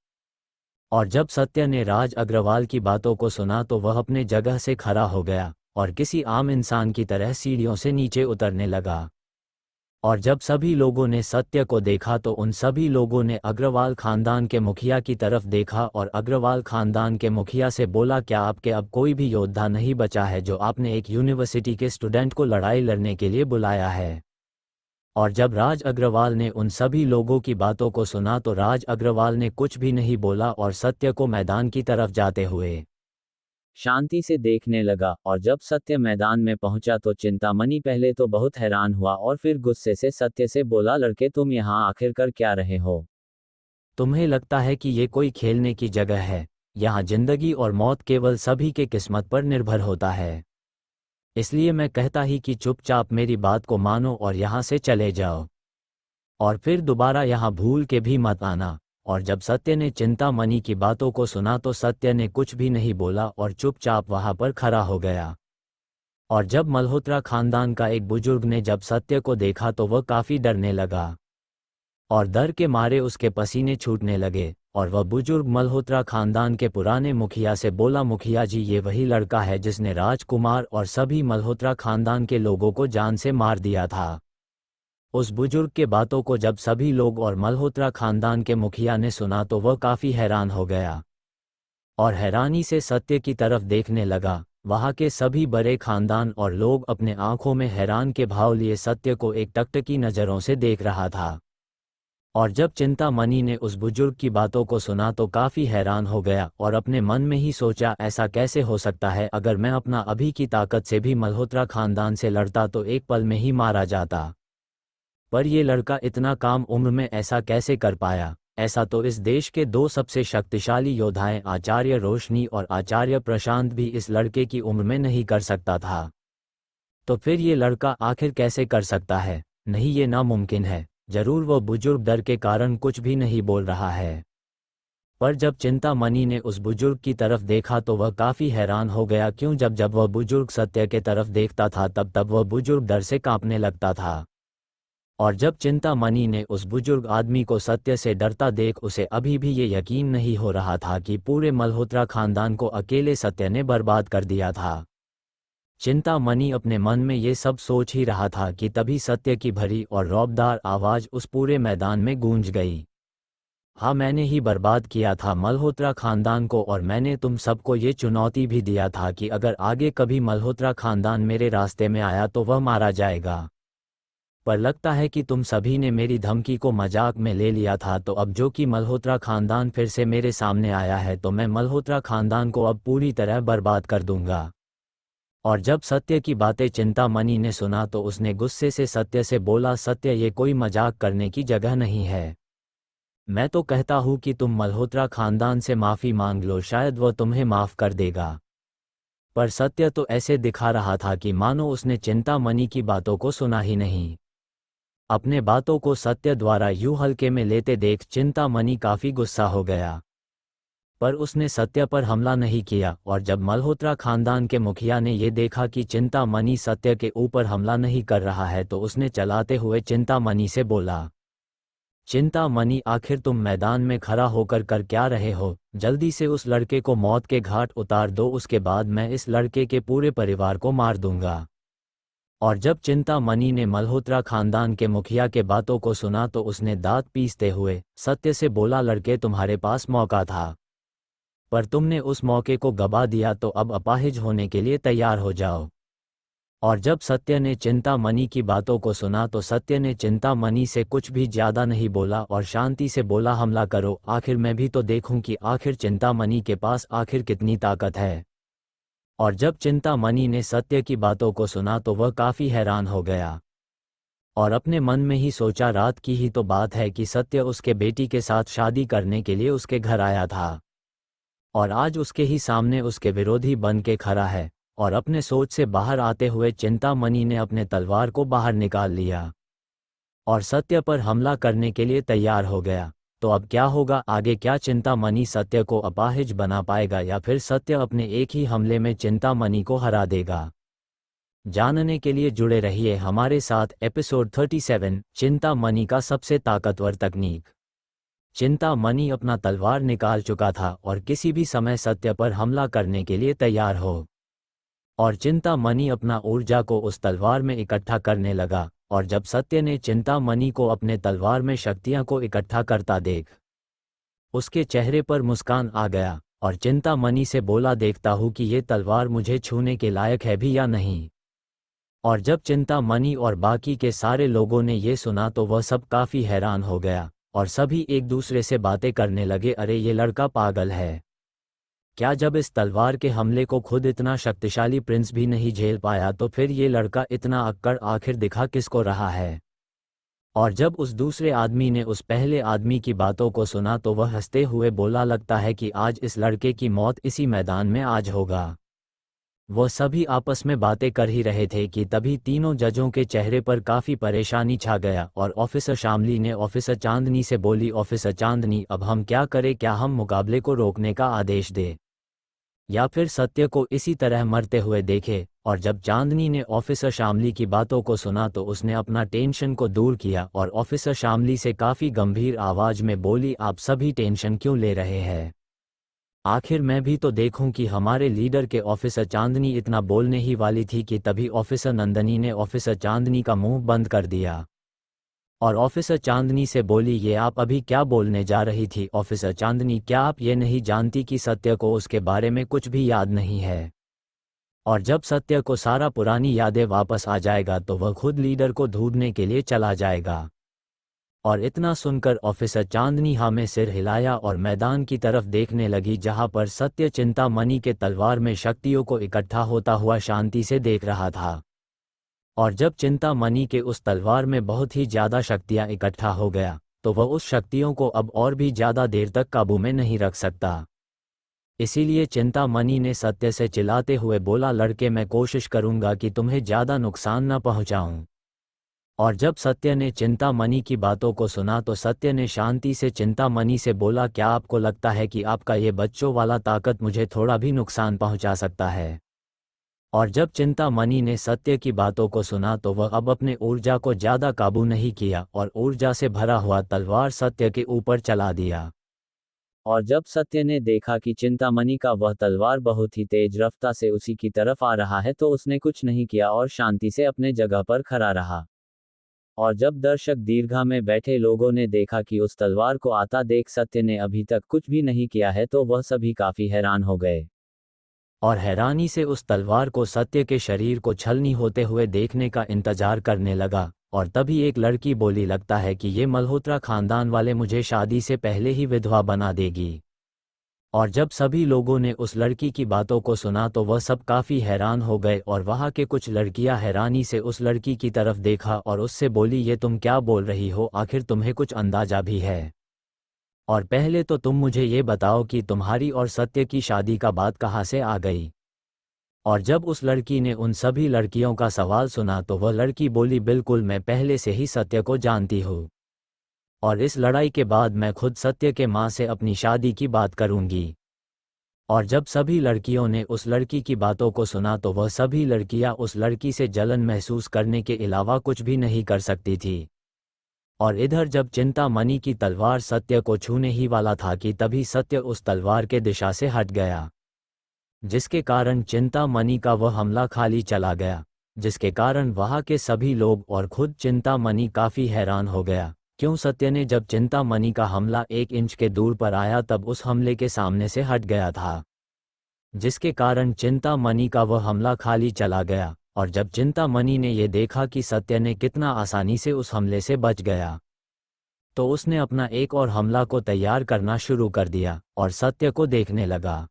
और जब सत्य ने राज अग्रवाल की बातों को सुना तो वह अपने जगह से खड़ा हो गया और किसी आम इंसान की तरह सीढ़ियों से नीचे उतरने लगा। और जब सभी लोगों ने सत्य को देखा तो उन सभी लोगों ने अग्रवाल खानदान के मुखिया की तरफ देखा और अग्रवाल खानदान के मुखिया से बोला, क्या आपके अब कोई भी योद्धा नहीं बचा है जो आपने एक यूनिवर्सिटी के स्टूडेंट को लड़ाई लड़ने के लिए बुलाया है? और जब राज अग्रवाल ने उन सभी लोगों की बातों को सुना तो राज अग्रवाल ने कुछ भी नहीं बोला और सत्य को मैदान की तरफ जाते हुए शांति से देखने लगा, और जब सत्य मैदान में पहुंचा तो चिंतामणि पहले तो बहुत हैरान हुआ और फिर गुस्से से सत्य से बोला, लड़के तुम यहाँ आखिर कर क्या रहे हो? तुम्हें लगता है कि ये कोई खेलने की जगह है? यहाँ जिंदगी और मौत केवल सभी के किस्मत पर निर्भर होता है। इसलिए मैं कहता ही कि चुपचाप मेरी बात को मानो और यहाँ से चले जाओ, और फिर दोबारा यहाँ भूल के भी मत आना। और जब सत्य ने चिंतामणि की बातों को सुना तो सत्य ने कुछ भी नहीं बोला और चुपचाप वहाँ पर खड़ा हो गया। और जब मल्होत्रा खानदान का एक बुजुर्ग ने जब सत्य को देखा तो वह काफ़ी डरने लगा, और डर के मारे उसके पसीने छूटने लगे। और वह बुजुर्ग मल्होत्रा खानदान के पुराने मुखिया से बोला, मुखिया जी, ये वही लड़का है जिसने राजकुमार और सभी मल्होत्रा खानदान के लोगों को जान से मार दिया था। उस बुजुर्ग के बातों को जब सभी लोग और मल्होत्रा खानदान के मुखिया ने सुना तो वह काफ़ी हैरान हो गया, और हैरानी से सत्य की तरफ देखने लगा। वहाँ के सभी बड़े खानदान और लोग अपने आंखों में हैरान के भाव लिए सत्य को एक टकटकी नज़रों से देख रहा था। और जब चिंतामणि ने उस बुजुर्ग की बातों को सुना तो काफ़ी हैरान हो गया और अपने मन में ही सोचा, ऐसा कैसे हो सकता है? अगर मैं अपना अभी की ताकत से भी मल्होत्रा खानदान से लड़ता तो एक पल में ही मारा जाता, पर ये लड़का इतना कम उम्र में ऐसा कैसे कर पाया? ऐसा तो इस देश के दो सबसे शक्तिशाली योद्धाएं आचार्य रोशनी और आचार्य प्रशांत भी इस लड़के की उम्र में नहीं कर सकता था। तो फिर ये लड़का आखिर कैसे कर सकता है? नहीं, ये नामुमकिन है। जरूर वह बुजुर्ग डर के कारण कुछ भी नहीं बोल रहा है। पर जब चिंतामणि ने उस बुजुर्ग की तरफ देखा तो वह काफ़ी हैरान हो गया। क्यों? जब वह बुजुर्ग सत्य के तरफ देखता था तब वह बुजुर्ग डर से कांपने लगता था। और जब चिंतामणि ने उस बुजुर्ग आदमी को सत्य से डरता देख उसे अभी भी ये यकीन नहीं हो रहा था कि पूरे मल्होत्रा खानदान को अकेले सत्य ने बर्बाद कर दिया था। चिंतामणि अपने मन में ये सब सोच ही रहा था कि तभी सत्य की भरी और रौबदार आवाज़ उस पूरे मैदान में गूंज गई। हाँ, मैंने ही बर्बाद किया था मल्होत्रा खानदान को, और मैंने तुम सबको ये चुनौती भी दिया था कि अगर आगे कभी मल्होत्रा खानदान मेरे रास्ते में आया तो वह मारा जाएगा। पर लगता है कि तुम सभी ने मेरी धमकी को मजाक में ले लिया था। तो अब जो कि मल्होत्रा खानदान फिर से मेरे सामने आया है तो मैं मल्होत्रा खानदान को अब पूरी तरह बर्बाद कर दूंगा। और जब सत्य की बातें चिंतामणि ने सुना तो उसने गुस्से से सत्य से बोला, सत्य, ये कोई मजाक करने की जगह नहीं है। मैं तो कहता हूँ कि तुम मल्होत्रा खानदान से माफ़ी मांग लो, शायद वह तुम्हें माफ़ कर देगा। पर सत्य तो ऐसे दिखा रहा था कि मानो उसने चिंतामणि की बातों को सुना ही नहीं। अपने बातों को सत्य द्वारा यूं हल्के में लेते देख चिंतामणि काफ़ी गुस्सा हो गया, पर उसने सत्य पर हमला नहीं किया। और जब मल्होत्रा खानदान के मुखिया ने ये देखा कि चिंतामणि सत्य के ऊपर हमला नहीं कर रहा है तो उसने चलाते हुए चिंतामणि से बोला, चिंतामणि, आखिर तुम मैदान में खड़ा होकर कर क्या रहे हो? जल्दी से उस लड़के को मौत के घाट उतार दो, उसके बाद मैं इस लड़के के पूरे परिवार को मार दूंगा। और जब चिंतामणि ने मल्होत्रा खानदान के मुखिया के बातों को सुना तो उसने दांत पीसते हुए सत्य से बोला, लड़के, तुम्हारे पास मौका था, पर तुमने उस मौके को गवा दिया, तो अब अपाहिज होने के लिए तैयार हो जाओ। और जब सत्य ने चिंतामणि की बातों को सुना तो सत्य ने चिंतामणि से कुछ भी ज़्यादा नहीं बोला और शांति से बोला, हमला करो, आखिर मैं भी तो देखूं कि आखिर चिंतामणि के पास आखिर कितनी ताकत है। और जब चिंतामणि ने सत्य की बातों को सुना तो वह काफ़ी हैरान हो गया और अपने मन में ही सोचा, रात की ही तो बात है कि सत्य उसके बेटी के साथ शादी करने के लिए उसके घर आया था, और आज उसके ही सामने उसके विरोधी बन के खड़ा है। और अपने सोच से बाहर आते हुए चिंतामणि ने अपने तलवार को बाहर निकाल लिया और सत्य पर हमला करने के लिए तैयार हो गया। तो अब क्या होगा आगे? क्या चिंतामणि सत्य को अपाहिज बना पाएगा या फिर सत्य अपने एक ही हमले में चिंतामणि को हरा देगा? जानने के लिए जुड़े रहिए हमारे साथ। एपिसोड 37, चिंतामणि का सबसे ताकतवर तकनीक। चिंतामणि अपना तलवार निकाल चुका था और किसी भी समय सत्य पर हमला करने के लिए तैयार हो, और चिंतामणि अपना ऊर्जा को उस तलवार में इकट्ठा करने लगा। और जब सत्य ने चिंतामणि को अपने तलवार में शक्तियां को इकट्ठा करता देख उसके चेहरे पर मुस्कान आ गया और चिंतामणि से बोला, देखता हूँ कि ये तलवार मुझे छूने के लायक है भी या नहीं। और जब चिंतामणि और बाकी के सारे लोगों ने ये सुना तो वह सब काफ़ी हैरान हो गया और सभी एक दूसरे से बातें करने लगे, अरे ये लड़का पागल है, क्या जब इस तलवार के हमले को खुद इतना शक्तिशाली प्रिंस भी नहीं झेल पाया तो फिर ये लड़का इतना अक्कड़ आखिर दिखा किसको रहा है? और जब उस दूसरे आदमी ने उस पहले आदमी की बातों को सुना तो वह हंसते हुए बोला, लगता है कि आज इस लड़के की मौत इसी मैदान में आज होगा। वो सभी आपस में बातें कर ही रहे थे कि तभी तीनों जजों के चेहरे पर काफ़ी परेशानी छा गया और ऑफिसर शामली ने ऑफिसर चांदनी से बोली, ऑफिसर चांदनी, अब हम क्या करें? क्या हम मुकाबले को रोकने का आदेश दें या फिर सत्य को इसी तरह मरते हुए देखे? और जब चांदनी ने ऑफिसर शामली की बातों को सुना तो उसने अपना टेंशन को दूर किया और ऑफिसर शामली से काफ़ी गंभीर आवाज़ में बोली, आप सभी टेंशन क्यों ले रहे हैं? आखिर मैं भी तो देखूं कि हमारे लीडर के। ऑफिसर चांदनी इतना बोलने ही वाली थी कि तभी ऑफिसर नंदनी ने ऑफिसर चांदनी का मुंह बंद कर दिया और ऑफिसर चांदनी से बोली, ये आप अभी क्या बोलने जा रही थी? ऑफिसर चांदनी, क्या आप ये नहीं जानती कि सत्य को उसके बारे में कुछ भी याद नहीं है? और जब सत्य को सारा पुरानी यादें वापस आ जाएगा तो वह खुद लीडर को ढूंढने के लिए चला जाएगा। और इतना सुनकर ऑफिसर चांदनी हाँ में सिर हिलाया और मैदान की तरफ देखने लगी जहां पर सत्य चिंतामणि के तलवार में शक्तियों को इकट्ठा होता हुआ शांति से देख रहा था। और जब चिंतामणि के उस तलवार में बहुत ही ज़्यादा शक्तियां इकट्ठा हो गया तो वह उस शक्तियों को अब और भी ज़्यादा देर तक काबू में नहीं रख सकता। इसीलिए चिंतामणि ने सत्य से चिल्लाते हुए बोला, लड़के, मैं कोशिश करूंगा कि तुम्हें ज़्यादा नुकसान न पहुंचाऊं। और जब सत्य ने चिंतामणि की बातों को सुना तो सत्य ने शांति से चिंतामणि से बोला, क्या आपको लगता है कि आपका ये बच्चों वाला ताकत मुझे थोड़ा भी नुकसान पहुंचा सकता है? और जब चिंतामणि ने सत्य की बातों को सुना तो वह अब अपने ऊर्जा को ज़्यादा काबू नहीं किया और ऊर्जा से भरा हुआ तलवार सत्य के ऊपर चला दिया। और जब सत्य ने देखा कि चिंतामणि का वह तलवार बहुत ही तेज रफ्तार से उसी की तरफ आ रहा है तो उसने कुछ नहीं किया और शांति से अपने जगह पर खड़ा रहा। और जब दर्शक दीर्घा में बैठे लोगों ने देखा कि उस तलवार को आता देख सत्य ने अभी तक कुछ भी नहीं किया है तो वह सभी काफ़ी हैरान हो गए और हैरानी से उस तलवार को सत्य के शरीर को छलनी होते हुए देखने का इंतजार करने लगा। और तभी एक लड़की बोली, लगता है कि ये मल्होत्रा खानदान वाले मुझे शादी से पहले ही विधवा बना देगी। और जब सभी लोगों ने उस लड़की की बातों को सुना तो वह सब काफ़ी हैरान हो गए और वहाँ के कुछ लड़कियां हैरानी से उस लड़की की तरफ देखा और उससे बोली, ये तुम क्या बोल रही हो? आखिर तुम्हें कुछ अंदाजा भी है? और पहले तो तुम मुझे ये बताओ कि तुम्हारी और सत्य की शादी का बात कहाँ से आ गई? और जब उस लड़की ने उन सभी लड़कियों का सवाल सुना तो वह लड़की बोली, बिल्कुल, मैं पहले से ही सत्य को जानती हूँ और इस लड़ाई के बाद मैं खुद सत्य के माँ से अपनी शादी की बात करूँगी। और जब सभी लड़कियों ने उस लड़की की बातों को सुना तो वह सभी लड़कियां उस लड़की से जलन महसूस करने के अलावा कुछ भी नहीं कर सकती थी। और इधर जब चिंतामणि की तलवार सत्य को छूने ही वाला था कि तभी सत्य उस तलवार के दिशा से हट गया, जिसके कारण चिंतामणि का वह हमला खाली चला गया, जिसके कारण वहाँ के सभी लोग और खुद चिंतामणि काफ़ी हैरान हो गया। क्यों? सत्य ने जब चिंतामणि का हमला 1 इंच के दूर पर आया तब उस हमले के सामने से हट गया था, जिसके कारण चिंतामणि का वह हमला खाली चला गया। और जब चिंतामणि ने यह देखा कि सत्य ने कितना आसानी से उस हमले से बच गया तो उसने अपना एक और हमला को तैयार करना शुरू कर दिया और सत्य को देखने लगा।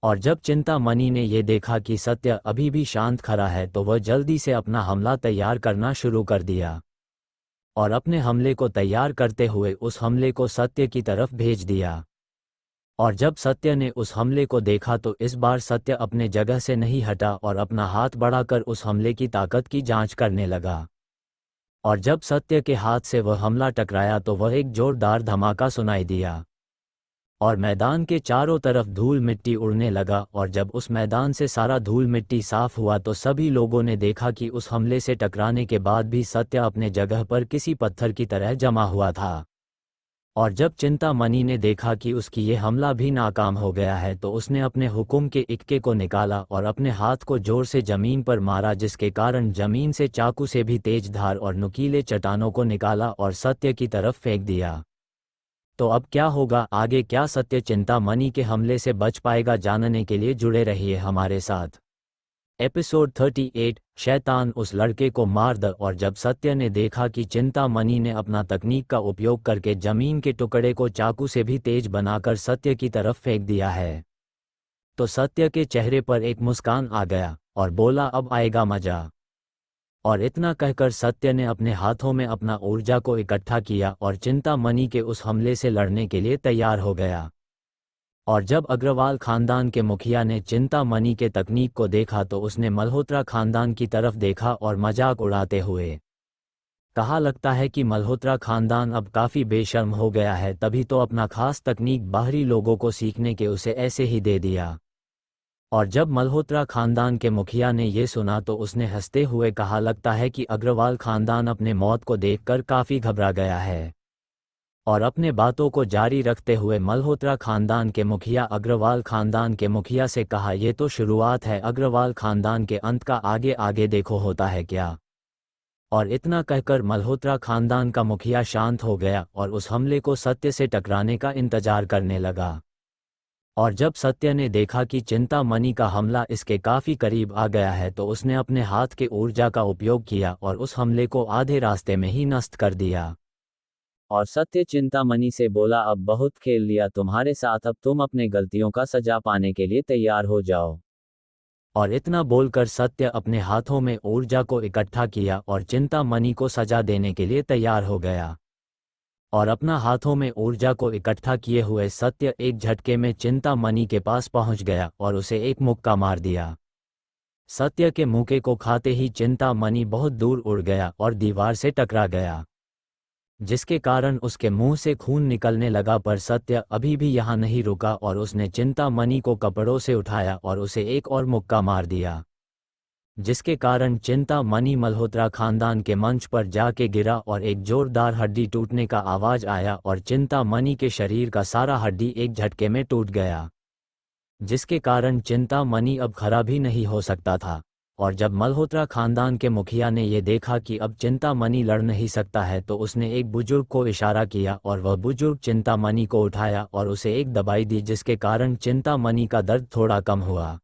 और जब चिंतामणि ने यह देखा कि सत्य अभी भी शांत खड़ा है तो वह जल्दी से अपना हमला तैयार करना शुरू कर दिया और अपने हमले को तैयार करते हुए उस हमले को सत्य की तरफ भेज दिया। और जब सत्य ने उस हमले को देखा तो इस बार सत्य अपने जगह से नहीं हटा और अपना हाथ बढ़ाकर उस हमले की ताकत की जांच करने लगा। और जब सत्य के हाथ से वह हमला टकराया तो वह एक जोरदार धमाका सुनाई दिया और मैदान के चारों तरफ धूल मिट्टी उड़ने लगा। और जब उस मैदान से सारा धूल मिट्टी साफ हुआ तो सभी लोगों ने देखा कि उस हमले से टकराने के बाद भी सत्य अपने जगह पर किसी पत्थर की तरह जमा हुआ था। और जब चिंतामणि ने देखा कि उसकी ये हमला भी नाकाम हो गया है तो उसने अपने हुक्म के इक्के को निकाला और अपने हाथ को जोर से जमीन पर मारा, जिसके कारण जमीन से चाकू से भी तेज धार और नुकीले चट्टानों को निकाला और सत्य की तरफ फेंक दिया। तो अब क्या होगा आगे? क्या सत्य चिंतामणि के हमले से बच पाएगा? जानने के लिए जुड़े रहिए हमारे साथ। एपिसोड 38, शैतान उस लड़के को मार द। और जब सत्य ने देखा कि चिंतामणि ने अपना तकनीक का उपयोग करके जमीन के टुकड़े को चाकू से भी तेज बनाकर सत्य की तरफ फेंक दिया है तो सत्य के चेहरे पर एक मुस्कान आ गया और बोला, अब आएगा मजा। और इतना कहकर सत्य ने अपने हाथों में अपना ऊर्जा को इकट्ठा किया और चिंतामणि के उस हमले से लड़ने के लिए तैयार हो गया। और जब अग्रवाल खानदान के मुखिया ने चिंतामणि के तकनीक को देखा तो उसने मल्होत्रा खानदान की तरफ देखा और मजाक उड़ाते हुए कहा, लगता है कि मल्होत्रा खानदान अब काफ़ी बेशर्म हो गया है, तभी तो अपना खास तकनीक बाहरी लोगों को सीखने के उसे ऐसे ही दे दिया। और जब मल्होत्रा खानदान के मुखिया ने ये सुना तो उसने हंसते हुए कहा, लगता है कि अग्रवाल खानदान अपने मौत को देखकर काफ़ी घबरा गया है। और अपने बातों को जारी रखते हुए मल्होत्रा खानदान के मुखिया अग्रवाल खानदान के मुखिया से कहा, ये तो शुरुआत है, अग्रवाल खानदान के अंत का आगे आगे देखो होता है क्या। और इतना कहकर मल्होत्रा खानदान का मुखिया शांत हो गया और उस हमले को सत्य से टकराने का इंतजार करने लगा। और जब सत्य ने देखा कि चिंतामणि का हमला इसके काफ़ी करीब आ गया है तो उसने अपने हाथ के ऊर्जा का उपयोग किया और उस हमले को आधे रास्ते में ही नष्ट कर दिया। और सत्य चिंतामणि से बोला, अब बहुत खेल लिया तुम्हारे साथ, अब तुम अपने गलतियों का सजा पाने के लिए तैयार हो जाओ। और इतना बोलकर सत्य अपने हाथों में ऊर्जा को इकट्ठा किया और चिंतामणि को सजा देने के लिए तैयार हो गया। और अपना हाथों में ऊर्जा को इकट्ठा किए हुए सत्य एक झटके में चिंतामणि के पास पहुंच गया और उसे एक मुक्का मार दिया। सत्य के मुक्के को खाते ही चिंतामणि बहुत दूर उड़ गया और दीवार से टकरा गया, जिसके कारण उसके मुंह से खून निकलने लगा। पर सत्य अभी भी यहाँ नहीं रुका और उसने चिंतामणि को कपड़ों से उठाया और उसे एक और मुक्का मार दिया, जिसके कारण चिंतामणि मल्होत्रा खानदान के मंच पर जाके गिरा और एक जोरदार हड्डी टूटने का आवाज आया और चिंतामणि के शरीर का सारा हड्डी एक झटके में टूट गया, जिसके कारण चिंतामणि अब खड़ा भी नहीं हो सकता था। और जब मल्होत्रा खानदान के मुखिया ने यह देखा कि अब चिंतामणि लड़ नहीं सकता है तो उसने एक बुजुर्ग को इशारा किया और वह बुजुर्ग चिंतामणि को उठाया और उसे एक दबाई दी, जिसके कारण चिंतामणि का दर्द थोड़ा कम हुआ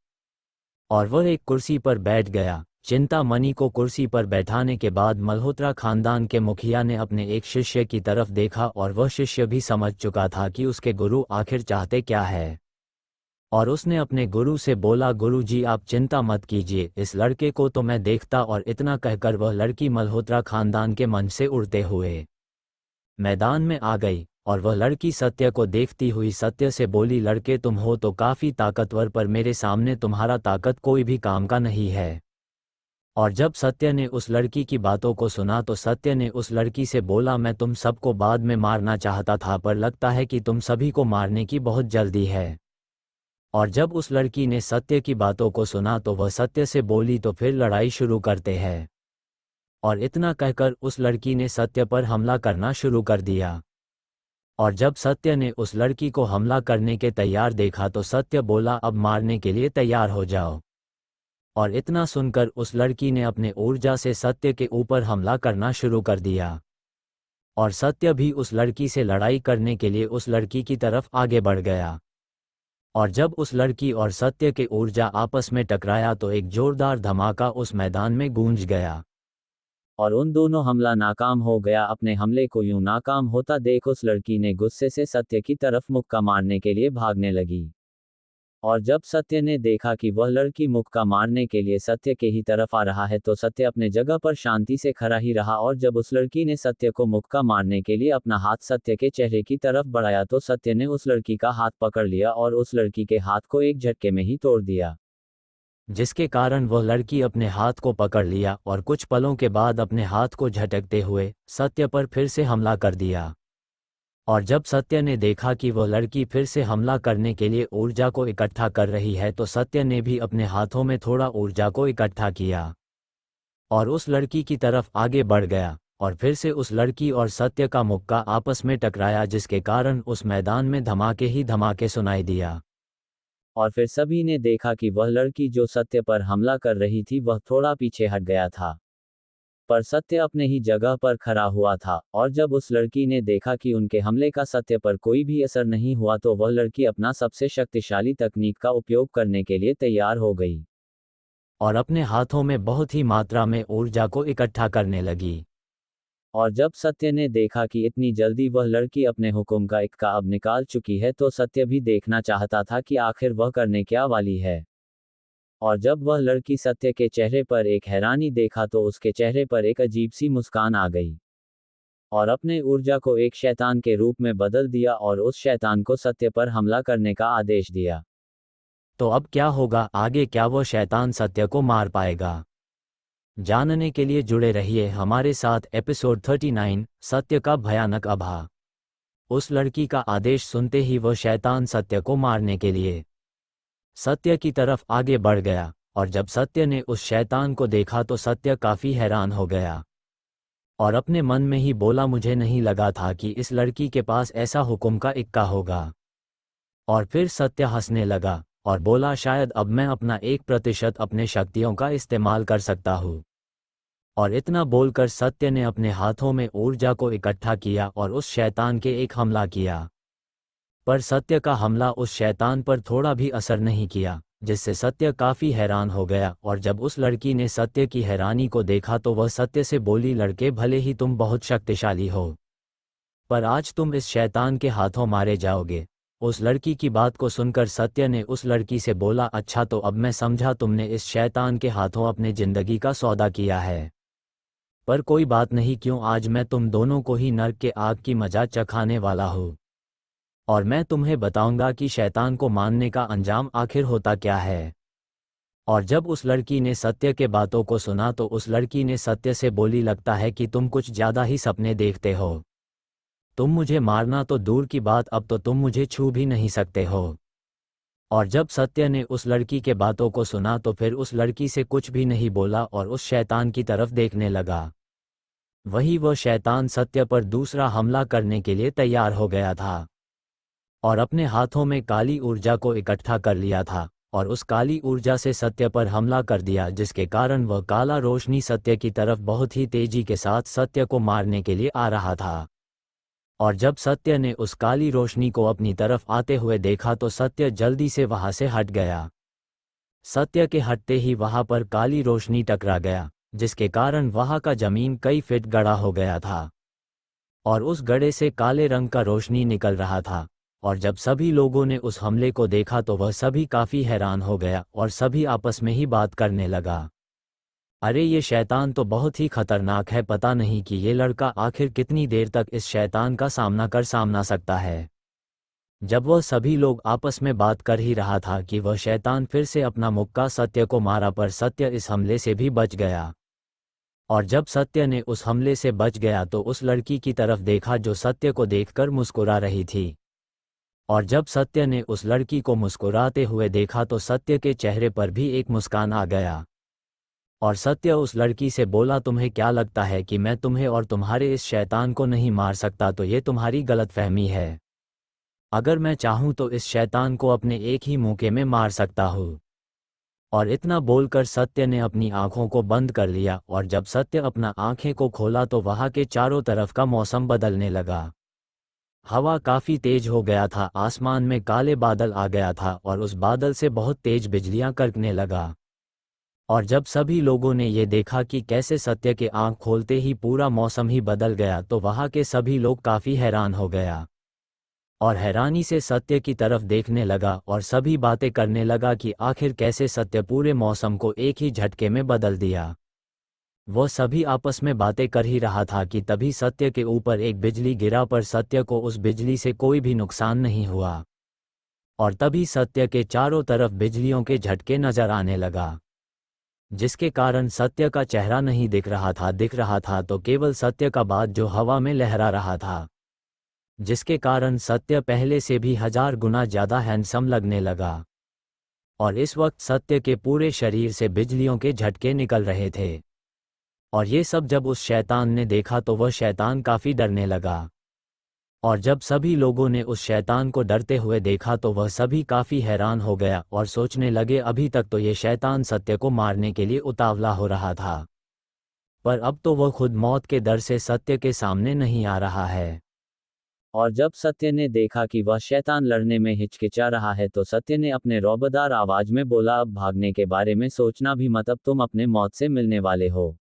और वह एक कुर्सी पर बैठ गया। चिंतामणि को कुर्सी पर बैठाने के बाद मल्होत्रा खानदान के मुखिया ने अपने एक शिष्य की तरफ देखा और वह शिष्य भी समझ चुका था कि उसके गुरु आखिर चाहते क्या है। और उसने अपने गुरु से बोला, गुरु जी आप चिंता मत कीजिए, इस लड़के को तो मैं देखता। और इतना कहकर वह लड़की मल्होत्रा खानदान के मंच से उड़ते हुए मैदान में आ गई और वह लड़की सत्य को देखती हुई सत्य से बोली, लड़के तुम हो तो काफ़ी ताकतवर, पर मेरे सामने तुम्हारा ताकत कोई भी काम का नहीं है। और जब सत्य ने उस लड़की की बातों को सुना तो सत्य ने उस लड़की से बोला, मैं तुम सबको बाद में मारना चाहता था, पर लगता है कि तुम सभी को मारने की बहुत जल्दी है। और जब उस लड़की ने सत्य की बातों को सुना तो वह सत्य से बोली, तो फिर लड़ाई शुरू करते हैं। और इतना कहकर उस लड़की ने सत्य पर हमला करना शुरू कर दिया। और जब सत्य ने उस लड़की को हमला करने के तैयार देखा तो सत्य बोला, अब मारने के लिए तैयार हो जाओ। और इतना सुनकर उस लड़की ने अपने ऊर्जा से सत्य के ऊपर हमला करना शुरू कर दिया। और सत्य भी उस लड़की से लड़ाई करने के लिए उस लड़की की तरफ आगे बढ़ गया। और जब उस लड़की और सत्य के ऊर्जा आपस में टकराया तो एक जोरदार धमाका उस मैदान में गूंज गया और उन दोनों हमला नाकाम हो गया। अपने हमले को यूं नाकाम होता देख उस लड़की ने गुस्से से सत्य की तरफ मुक्का मारने के लिए भागने लगी। और जब सत्य ने देखा कि वह लड़की मुक्का मारने के लिए सत्य के ही तरफ आ रहा है तो सत्य अपने जगह पर शांति से खड़ा ही रहा। और जब उस लड़की ने सत्य को मुक्का मारने के लिए अपना हाथ सत्य के चेहरे की तरफ बढ़ाया तो सत्य ने उस लड़की का हाथ पकड़ लिया और उस लड़की के हाथ को एक झटके में ही तोड़ दिया, जिसके कारण वह लड़की अपने हाथ को पकड़ लिया और कुछ पलों के बाद अपने हाथ को झटकते हुए सत्य पर फिर से हमला कर दिया। और जब सत्य ने देखा कि वह लड़की फिर से हमला करने के लिए ऊर्जा को इकट्ठा कर रही है तो सत्य ने भी अपने हाथों में थोड़ा ऊर्जा को इकट्ठा किया और उस लड़की की तरफ आगे बढ़ गया। और फिर से उस लड़की और सत्य का मुक्का आपस में टकराया, जिसके कारण उस मैदान में धमाके ही धमाके सुनाई दिया। और फिर सभी ने देखा कि वह लड़की जो सत्य पर हमला कर रही थी वह थोड़ा पीछे हट गया था, पर सत्य अपने ही जगह पर खड़ा हुआ था। और जब उस लड़की ने देखा कि उनके हमले का सत्य पर कोई भी असर नहीं हुआ तो वह लड़की अपना सबसे शक्तिशाली तकनीक का उपयोग करने के लिए तैयार हो गई और अपने हाथों में बहुत ही मात्रा में ऊर्जा को इकट्ठा करने लगी। और जब सत्य ने देखा कि इतनी जल्दी वह लड़की अपने हुक्म का इक्का अब निकाल चुकी है तो सत्य भी देखना चाहता था कि आखिर वह करने क्या वाली है। और जब वह लड़की सत्य के चेहरे पर एक हैरानी देखा तो उसके चेहरे पर एक अजीब सी मुस्कान आ गई और अपने ऊर्जा को एक शैतान के रूप में बदल दिया और उस शैतान को सत्य पर हमला करने का आदेश दिया। तो अब क्या होगा आगे, क्या वो शैतान सत्य को मार पाएगा? जानने के लिए जुड़े रहिए हमारे साथ। एपिसोड 39, सत्य का भयानक आभा। उस लड़की का आदेश सुनते ही वो शैतान सत्य को मारने के लिए सत्य की तरफ आगे बढ़ गया, और जब सत्य ने उस शैतान को देखा तो सत्य काफी हैरान हो गया और अपने मन में ही बोला, मुझे नहीं लगा था कि इस लड़की के पास ऐसा हुक्म का इक्का होगा। और फिर सत्य हंसने लगा और बोला, शायद अब मैं अपना 1% अपने शक्तियों का इस्तेमाल कर सकता हूँ। और इतना बोलकर सत्य ने अपने हाथों में ऊर्जा को इकट्ठा किया और उस शैतान के एक हमला किया। पर सत्य का हमला उस शैतान पर थोड़ा भी असर नहीं किया, जिससे सत्य काफी हैरान हो गया। और जब उस लड़की ने सत्य की हैरानी को देखा तो वह सत्य से बोली, लड़के भले ही तुम बहुत शक्तिशाली हो, पर आज तुम इस शैतान के हाथों मारे जाओगे। उस लड़की की बात को सुनकर सत्य ने उस लड़की से बोला, अच्छा तो अब मैं समझा, तुमने इस शैतान के हाथों अपने जिंदगी का सौदा किया है। पर कोई बात नहीं, क्यों, आज मैं तुम दोनों को ही नर्क के आग की मजा चखाने वाला हूँ और मैं तुम्हें बताऊंगा कि शैतान को मानने का अंजाम आखिर होता क्या है। और जब उस लड़की ने सत्य के बातों को सुना तो उस लड़की ने सत्य से बोली, लगता है कि तुम कुछ ज्यादा ही सपने देखते हो। तुम मुझे मारना तो दूर की बात, अब तो तुम मुझे छू भी नहीं सकते हो। और जब सत्य ने उस लड़की के बातों को सुना तो फिर उस लड़की से कुछ भी नहीं बोला और उस शैतान की तरफ देखने लगा। वही वह शैतान सत्य पर दूसरा हमला करने के लिए तैयार हो गया था और अपने हाथों में काली ऊर्जा को इकट्ठा कर लिया था और उस काली ऊर्जा से सत्य पर हमला कर दिया, जिसके कारण वह काला रोशनी सत्य की तरफ बहुत ही तेजी के साथ सत्य को मारने के लिए आ रहा था। और जब सत्य ने उस काली रोशनी को अपनी तरफ आते हुए देखा तो सत्य जल्दी से वहां से हट गया। सत्य के हटते ही वहां पर काली रोशनी टकरा गया, जिसके कारण वहां का जमीन कई फीट गड़ा हो गया था और उस गड्ढे से काले रंग का रोशनी निकल रहा था। और जब सभी लोगों ने उस हमले को देखा तो वह सभी काफी हैरान हो गया और सभी आपस में ही बात करने लगा, अरे ये शैतान तो बहुत ही खतरनाक है, पता नहीं कि ये लड़का आखिर कितनी देर तक इस शैतान का सामना कर सकता है। जब वह सभी लोग आपस में बात कर ही रहा था कि वह शैतान फिर से अपना मुक्का सत्य को मारा, पर सत्य इस हमले से भी बच गया। और जब सत्य ने उस हमले से बच गया तो उस लड़की की तरफ देखा जो सत्य को देखकर मुस्कुरा रही थी। और जब सत्य ने उस लड़की को मुस्कुराते हुए देखा तो सत्य के चेहरे पर भी एक मुस्कान आ गया और सत्य उस लड़की से बोला, तुम्हें क्या लगता है कि मैं तुम्हें और तुम्हारे इस शैतान को नहीं मार सकता? तो ये तुम्हारी गलतफहमी है। अगर मैं चाहूं तो इस शैतान को अपने एक ही मौके में मार सकता हूं। और इतना बोलकर सत्य ने अपनी आंखों को बंद कर लिया और जब सत्य अपना आंखें को खोला तो वहां के चारों तरफ का मौसम बदलने लगा। हवा काफी तेज हो गया था, आसमान में काले बादल आ गया था और उस बादल से बहुत तेज बिजलियां कड़कने लगा। और जब सभी लोगों ने ये देखा कि कैसे सत्य के आंख खोलते ही पूरा मौसम ही बदल गया तो वहां के सभी लोग काफी हैरान हो गया और हैरानी से सत्य की तरफ देखने लगा और सभी बातें करने लगा कि आखिर कैसे सत्य पूरे मौसम को एक ही झटके में बदल दिया। वह सभी आपस में बातें कर ही रहा था कि तभी सत्य के ऊपर एक बिजली गिरा, पर सत्य को उस बिजली से कोई भी नुकसान नहीं हुआ। और तभी सत्य के चारों तरफ बिजलियों के झटके नजर आने लगा, जिसके कारण सत्य का चेहरा नहीं दिख रहा था तो केवल सत्य का बात जो हवा में लहरा रहा था, जिसके कारण सत्य पहले से भी 1000 गुना ज्यादा हैंडसम लगने लगा। और इस वक्त सत्य के पूरे शरीर से बिजलियों के झटके निकल रहे थे। और ये सब जब उस शैतान ने देखा तो वह शैतान काफी डरने लगा। और जब सभी लोगों ने उस शैतान को डरते हुए देखा तो वह सभी काफी हैरान हो गया और सोचने लगे, अभी तक तो ये शैतान सत्य को मारने के लिए उतावला हो रहा था, पर अब तो वह खुद मौत के डर से सत्य के सामने नहीं आ रहा है। और जब सत्य ने देखा कि वह शैतान लड़ने में हिचकिचा रहा है तो सत्य ने अपने रौबदार आवाज में बोला, अब भागने के बारे में सोचना भी मत, अब तुम अपने मौत से मिलने वाले हो।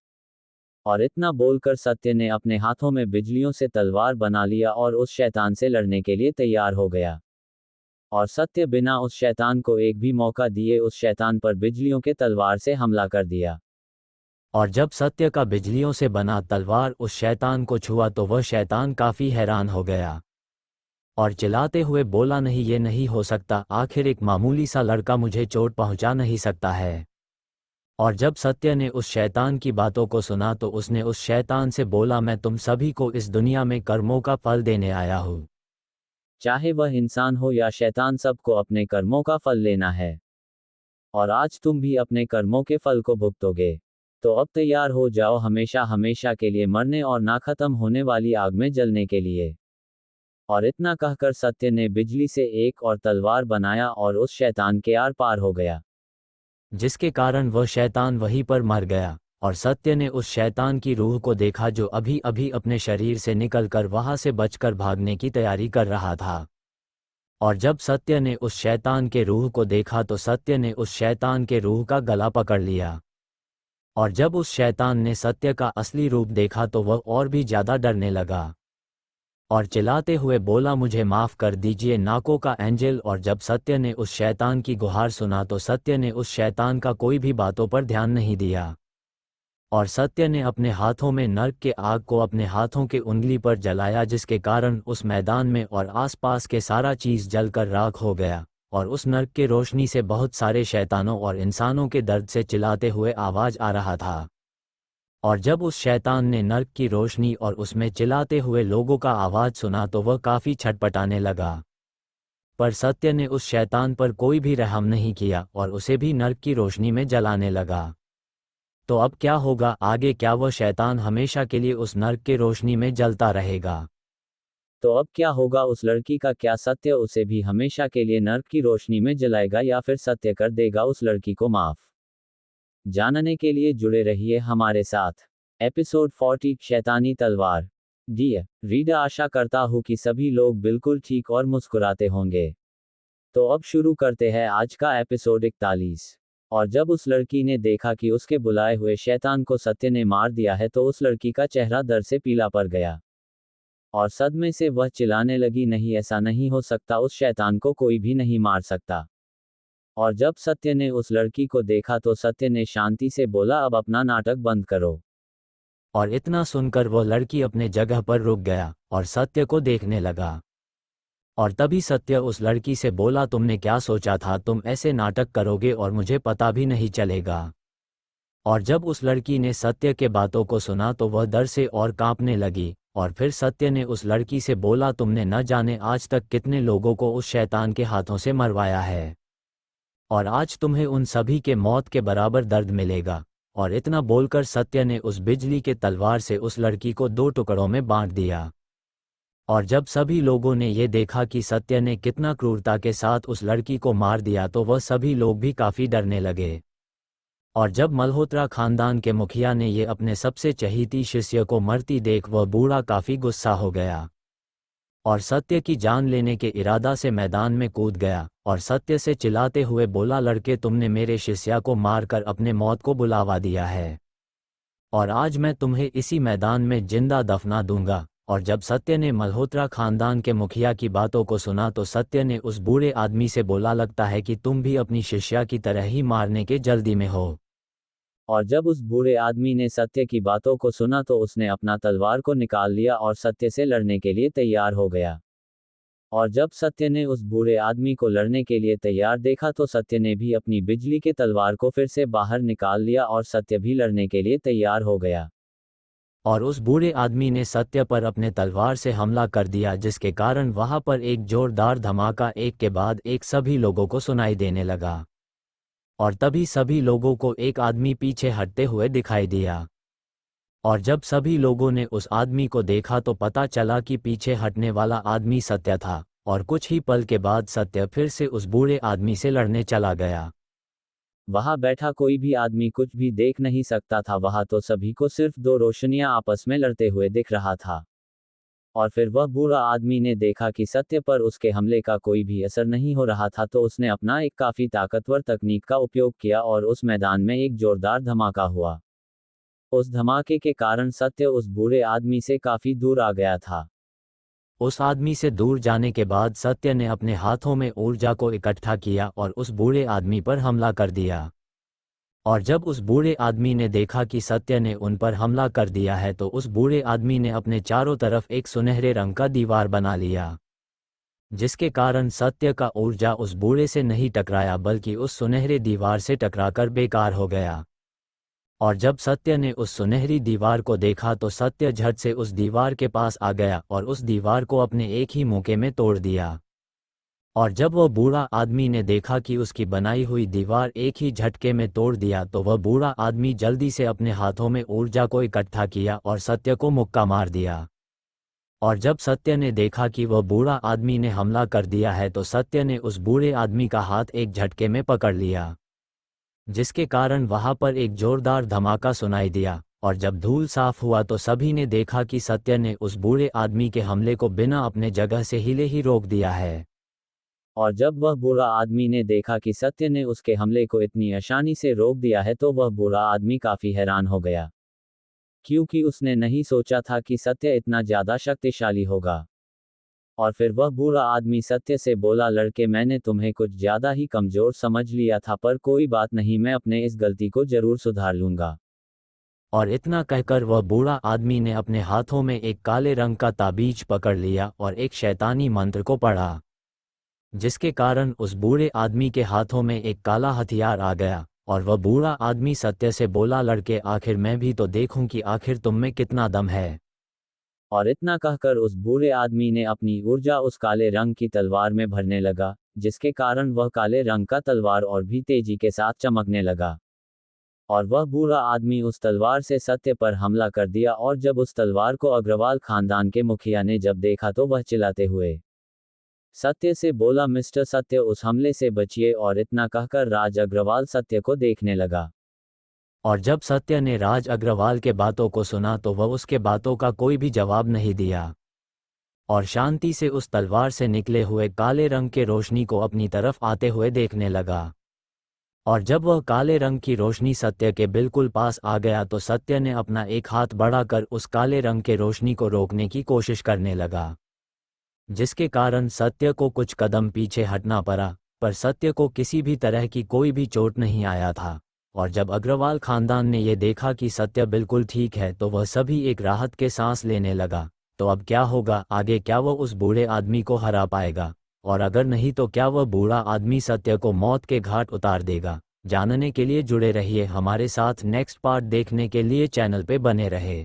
और इतना बोलकर सत्य ने अपने हाथों में बिजलियों से तलवार बना लिया और उस शैतान से लड़ने के लिए तैयार हो गया। और सत्य बिना उस शैतान को एक भी मौका दिए उस शैतान पर बिजलियों के तलवार से हमला कर दिया। और जब सत्य का बिजलियों से बना तलवार उस शैतान को छुआ तो वह शैतान काफी हैरान हो गया और चिल्लाते हुए बोला, नहीं, ये नहीं हो सकता, आखिर एक मामूली सा लड़का मुझे चोट पहुंचा नहीं सकता है। और जब सत्य ने उस शैतान की बातों को सुना तो उसने उस शैतान से बोला, मैं तुम सभी को इस दुनिया में कर्मों का फल देने आया हूँ। चाहे वह इंसान हो या शैतान, सबको अपने कर्मों का फल लेना है। और आज तुम भी अपने कर्मों के फल को भुगतोगे। तो अब तैयार हो जाओ हमेशा हमेशा के लिए मरने और ना खत्म होने वाली आग में जलने के लिए। और इतना कहकर सत्य ने बिजली से एक और तलवार बनाया और उस शैतान के आर पार हो गया, जिसके कारण वह शैतान वहीं पर मर गया। और सत्य ने उस शैतान की रूह को देखा जो अभी अभी अपने शरीर से निकलकर वहां से बचकर भागने की तैयारी कर रहा था। और जब सत्य ने उस शैतान के रूह को देखा तो सत्य ने उस शैतान के रूह का गला पकड़ लिया। और जब उस शैतान ने सत्य का असली रूप देखा तो वह और भी ज्यादा डरने लगा और चिल्लाते हुए बोला, मुझे माफ कर दीजिए नाकों का एंजल। और जब सत्य ने उस शैतान की गुहार सुना तो सत्य ने उस शैतान का कोई भी बातों पर ध्यान नहीं दिया और सत्य ने अपने हाथों में नर्क के आग को अपने हाथों के उंगली पर जलाया, जिसके कारण उस मैदान में और आसपास के सारा चीज जलकर राख हो गया। और उस नर्क के रोशनी से बहुत सारे शैतानों और इंसानों के दर्द से चिल्लाते हुए आवाज आ रहा था। और जब उस शैतान ने नर्क की रोशनी और उसमें चिल्लाते हुए लोगों का आवाज सुना तो वह काफी छटपटाने लगा। पर सत्य ने उस शैतान पर कोई भी रहम नहीं किया और उसे भी नर्क की रोशनी में जलाने लगा। तो अब क्या होगा आगे? क्या वह शैतान हमेशा के लिए उस नर्क के रोशनी में जलता रहेगा? तो अब क्या होगा उस लड़की का? क्या सत्य उसे भी हमेशा के लिए नर्क की रोशनी में जलाएगा या फिर सत्य कर देगा उस लड़की को माफ? जानने के लिए जुड़े रहिए हमारे साथ। एपिसोड 40 शैतानी तलवार। डियर रीडर, आशा करता हूँ कि सभी लोग बिल्कुल ठीक और मुस्कुराते होंगे। तो अब शुरू करते हैं आज का एपिसोड 41। और जब उस लड़की ने देखा कि उसके बुलाए हुए शैतान को सत्य ने मार दिया है तो उस लड़की का चेहरा दर्द से पीला पड़ गया और सदमे से वह चिल्लाने लगी, नहीं, ऐसा नहीं हो सकता, उस शैतान को कोई भी नहीं मार सकता। और जब सत्य ने उस लड़की को देखा तो सत्य ने शांति से बोला, अब अपना नाटक बंद करो। और इतना सुनकर वह लड़की अपने जगह पर रुक गया और सत्य को देखने लगा। और तभी सत्य उस लड़की से बोला, तुमने क्या सोचा था? तुम ऐसे नाटक करोगे और मुझे पता भी नहीं चलेगा? और जब उस लड़की ने सत्य के बातों को सुना तो वह डर से और कांपने लगी। और फिर सत्य ने उस लड़की से बोला, तुमने न जाने आज तक कितने लोगों को उस शैतान के हाथों से मरवाया है और आज तुम्हें उन सभी के मौत के बराबर दर्द मिलेगा। और इतना बोलकर सत्य ने उस बिजली के तलवार से उस लड़की को 2 टुकड़ों में बांट दिया। और जब सभी लोगों ने ये देखा कि सत्य ने कितना क्रूरता के साथ उस लड़की को मार दिया तो वह सभी लोग भी काफी डरने लगे। और जब मल्होत्रा खानदान के मुखिया ने ये अपने सबसे चहेती शिष्य को मरती देख वह बूढ़ा काफी गुस्सा हो गया और सत्य की जान लेने के इरादा से मैदान में कूद गया और सत्य से चिल्लाते हुए बोला, लड़के, तुमने मेरे शिष्या को मारकर अपने मौत को बुलावा दिया है और आज मैं तुम्हें इसी मैदान में जिंदा दफना दूंगा। और जब सत्य ने मल्होत्रा खानदान के मुखिया की बातों को सुना तो सत्य ने उस बूढ़े आदमी से बोला, लगता है कि तुम भी अपनी शिष्या की तरह ही मारने के जल्दी में हो। और जब उस बूढ़े आदमी ने सत्य की बातों को सुना तो उसने अपना तलवार को निकाल लिया और सत्य से लड़ने के लिए तैयार हो गया। और जब सत्य ने उस बूढ़े आदमी को लड़ने के लिए तैयार देखा तो सत्य ने भी अपनी बिजली के तलवार को फिर से बाहर निकाल लिया और सत्य भी लड़ने के लिए तैयार हो गया। और उस बूढ़े आदमी ने सत्य पर अपने तलवार से हमला कर दिया, जिसके कारण वहां पर एक जोरदार धमाका एक के बाद एक सभी लोगों को सुनाई देने लगा। और तभी सभी लोगों को एक आदमी पीछे हटते हुए दिखाई दिया। और जब सभी लोगों ने उस आदमी को देखा तो पता चला कि पीछे हटने वाला आदमी सत्य था। और कुछ ही पल के बाद सत्य फिर से उस बूढ़े आदमी से लड़ने चला गया। वहां बैठा कोई भी आदमी कुछ भी देख नहीं सकता था, वहां तो सभी को सिर्फ 2 रोशनियां आपस में लड़ते हुए दिख रहा था। और फिर वह बूढ़ा आदमी ने देखा कि सत्य पर उसके हमले का कोई भी असर नहीं हो रहा था तो उसने अपना एक काफी ताकतवर तकनीक का उपयोग किया और उस मैदान में एक जोरदार धमाका हुआ। उस धमाके के कारण सत्य उस बूढ़े आदमी से काफी दूर आ गया था। उस आदमी से दूर जाने के बाद सत्य ने अपने हाथों में ऊर्जा को इकट्ठा किया और उस बूढ़े आदमी पर हमला कर दिया। और जब उस बूढ़े आदमी ने देखा कि सत्य ने उन पर हमला कर दिया है तो उस बूढ़े आदमी ने अपने चारों तरफ एक सुनहरे रंग का दीवार बना लिया, जिसके कारण सत्य का ऊर्जा उस बूढ़े से नहीं टकराया बल्कि उस सुनहरे दीवार से टकराकर बेकार हो गया। और जब सत्य ने उस सुनहरी दीवार को देखा तो सत्य झट से उस दीवार के पास आ गया और उस दीवार को अपने एक ही मौके में तोड़ दिया। और जब वह बूढ़ा आदमी ने देखा कि उसकी बनाई हुई दीवार एक ही झटके में तोड़ दिया तो वह बूढ़ा आदमी जल्दी से अपने हाथों में ऊर्जा को इकट्ठा किया और सत्य को मुक्का मार दिया। और जब सत्य ने देखा कि वह बूढ़ा आदमी ने हमला कर दिया है तो सत्य ने उस बूढ़े आदमी का हाथ एक झटके में पकड़ लिया, जिसके कारण वहां पर एक जोरदार धमाका सुनाई दिया। और जब धूल साफ हुआ तो सभी ने देखा कि सत्य ने उस बूढ़े आदमी के हमले को बिना अपने जगह से हिले ही रोक दिया है। और जब वह बूढ़ा आदमी ने देखा कि सत्य ने उसके हमले को इतनी आसानी से रोक दिया है तो वह बूढ़ा आदमी काफी हैरान हो गया, क्योंकि उसने नहीं सोचा था कि सत्य इतना ज्यादा शक्तिशाली होगा। और फिर वह बूढ़ा आदमी सत्य से बोला, लड़के, मैंने तुम्हें कुछ ज्यादा ही कमजोर समझ लिया था, पर कोई बात नहीं, मैं अपने इस गलती को जरूर सुधार लूंगा। और इतना कहकर वह बूढ़ा आदमी ने अपने हाथों में एक काले रंग का ताबीज पकड़ लिया और एक शैतानी मंत्र को पढ़ा, जिसके कारण उस बूढ़े आदमी के हाथों में एक काला हथियार आ गया। और वह बूढ़ा आदमी सत्य से बोला, लड़के, आखिर मैं भी तो देखूं कि आखिर तुम में कितना दम है। और इतना कहकर उस बूढ़े आदमी ने अपनी ऊर्जा उस काले रंग की तलवार में भरने लगा, जिसके कारण वह काले रंग का तलवार और भी तेजी के साथ चमकने लगा। और वह बूढ़ा आदमी उस तलवार से सत्य पर हमला कर दिया। और जब उस तलवार को अग्रवाल खानदान के मुखिया ने जब देखा तो वह चिल्लाते हुए सत्य से बोला, मिस्टर सत्य, उस हमले से बचिए। और इतना कहकर राज अग्रवाल सत्य को देखने लगा। और जब सत्य ने राज अग्रवाल के बातों को सुना तो वह उसके बातों का कोई भी जवाब नहीं दिया और शांति से उस तलवार से निकले हुए काले रंग के रोशनी को अपनी तरफ आते हुए देखने लगा। और जब वह काले रंग की रोशनी सत्य के बिल्कुल पास आ गया तो सत्य ने अपना एक हाथ बढ़ाकर उस काले रंग के रोशनी को रोकने की कोशिश करने लगा, जिसके कारण सत्य को कुछ कदम पीछे हटना पड़ा, पर सत्य को किसी भी तरह की कोई भी चोट नहीं आया था। और जब अग्रवाल खानदान ने यह देखा कि सत्य बिल्कुल ठीक है तो वह सभी एक राहत के सांस लेने लगा। तो अब क्या होगा आगे, क्या वह उस बूढ़े आदमी को हरा पाएगा, और अगर नहीं तो क्या वह बूढ़ा आदमी सत्य को मौत के घाट उतार देगा? जानने के लिए जुड़े रहिए हमारे साथ। नेक्स्ट पार्ट देखने के लिए चैनल पे बने रहे।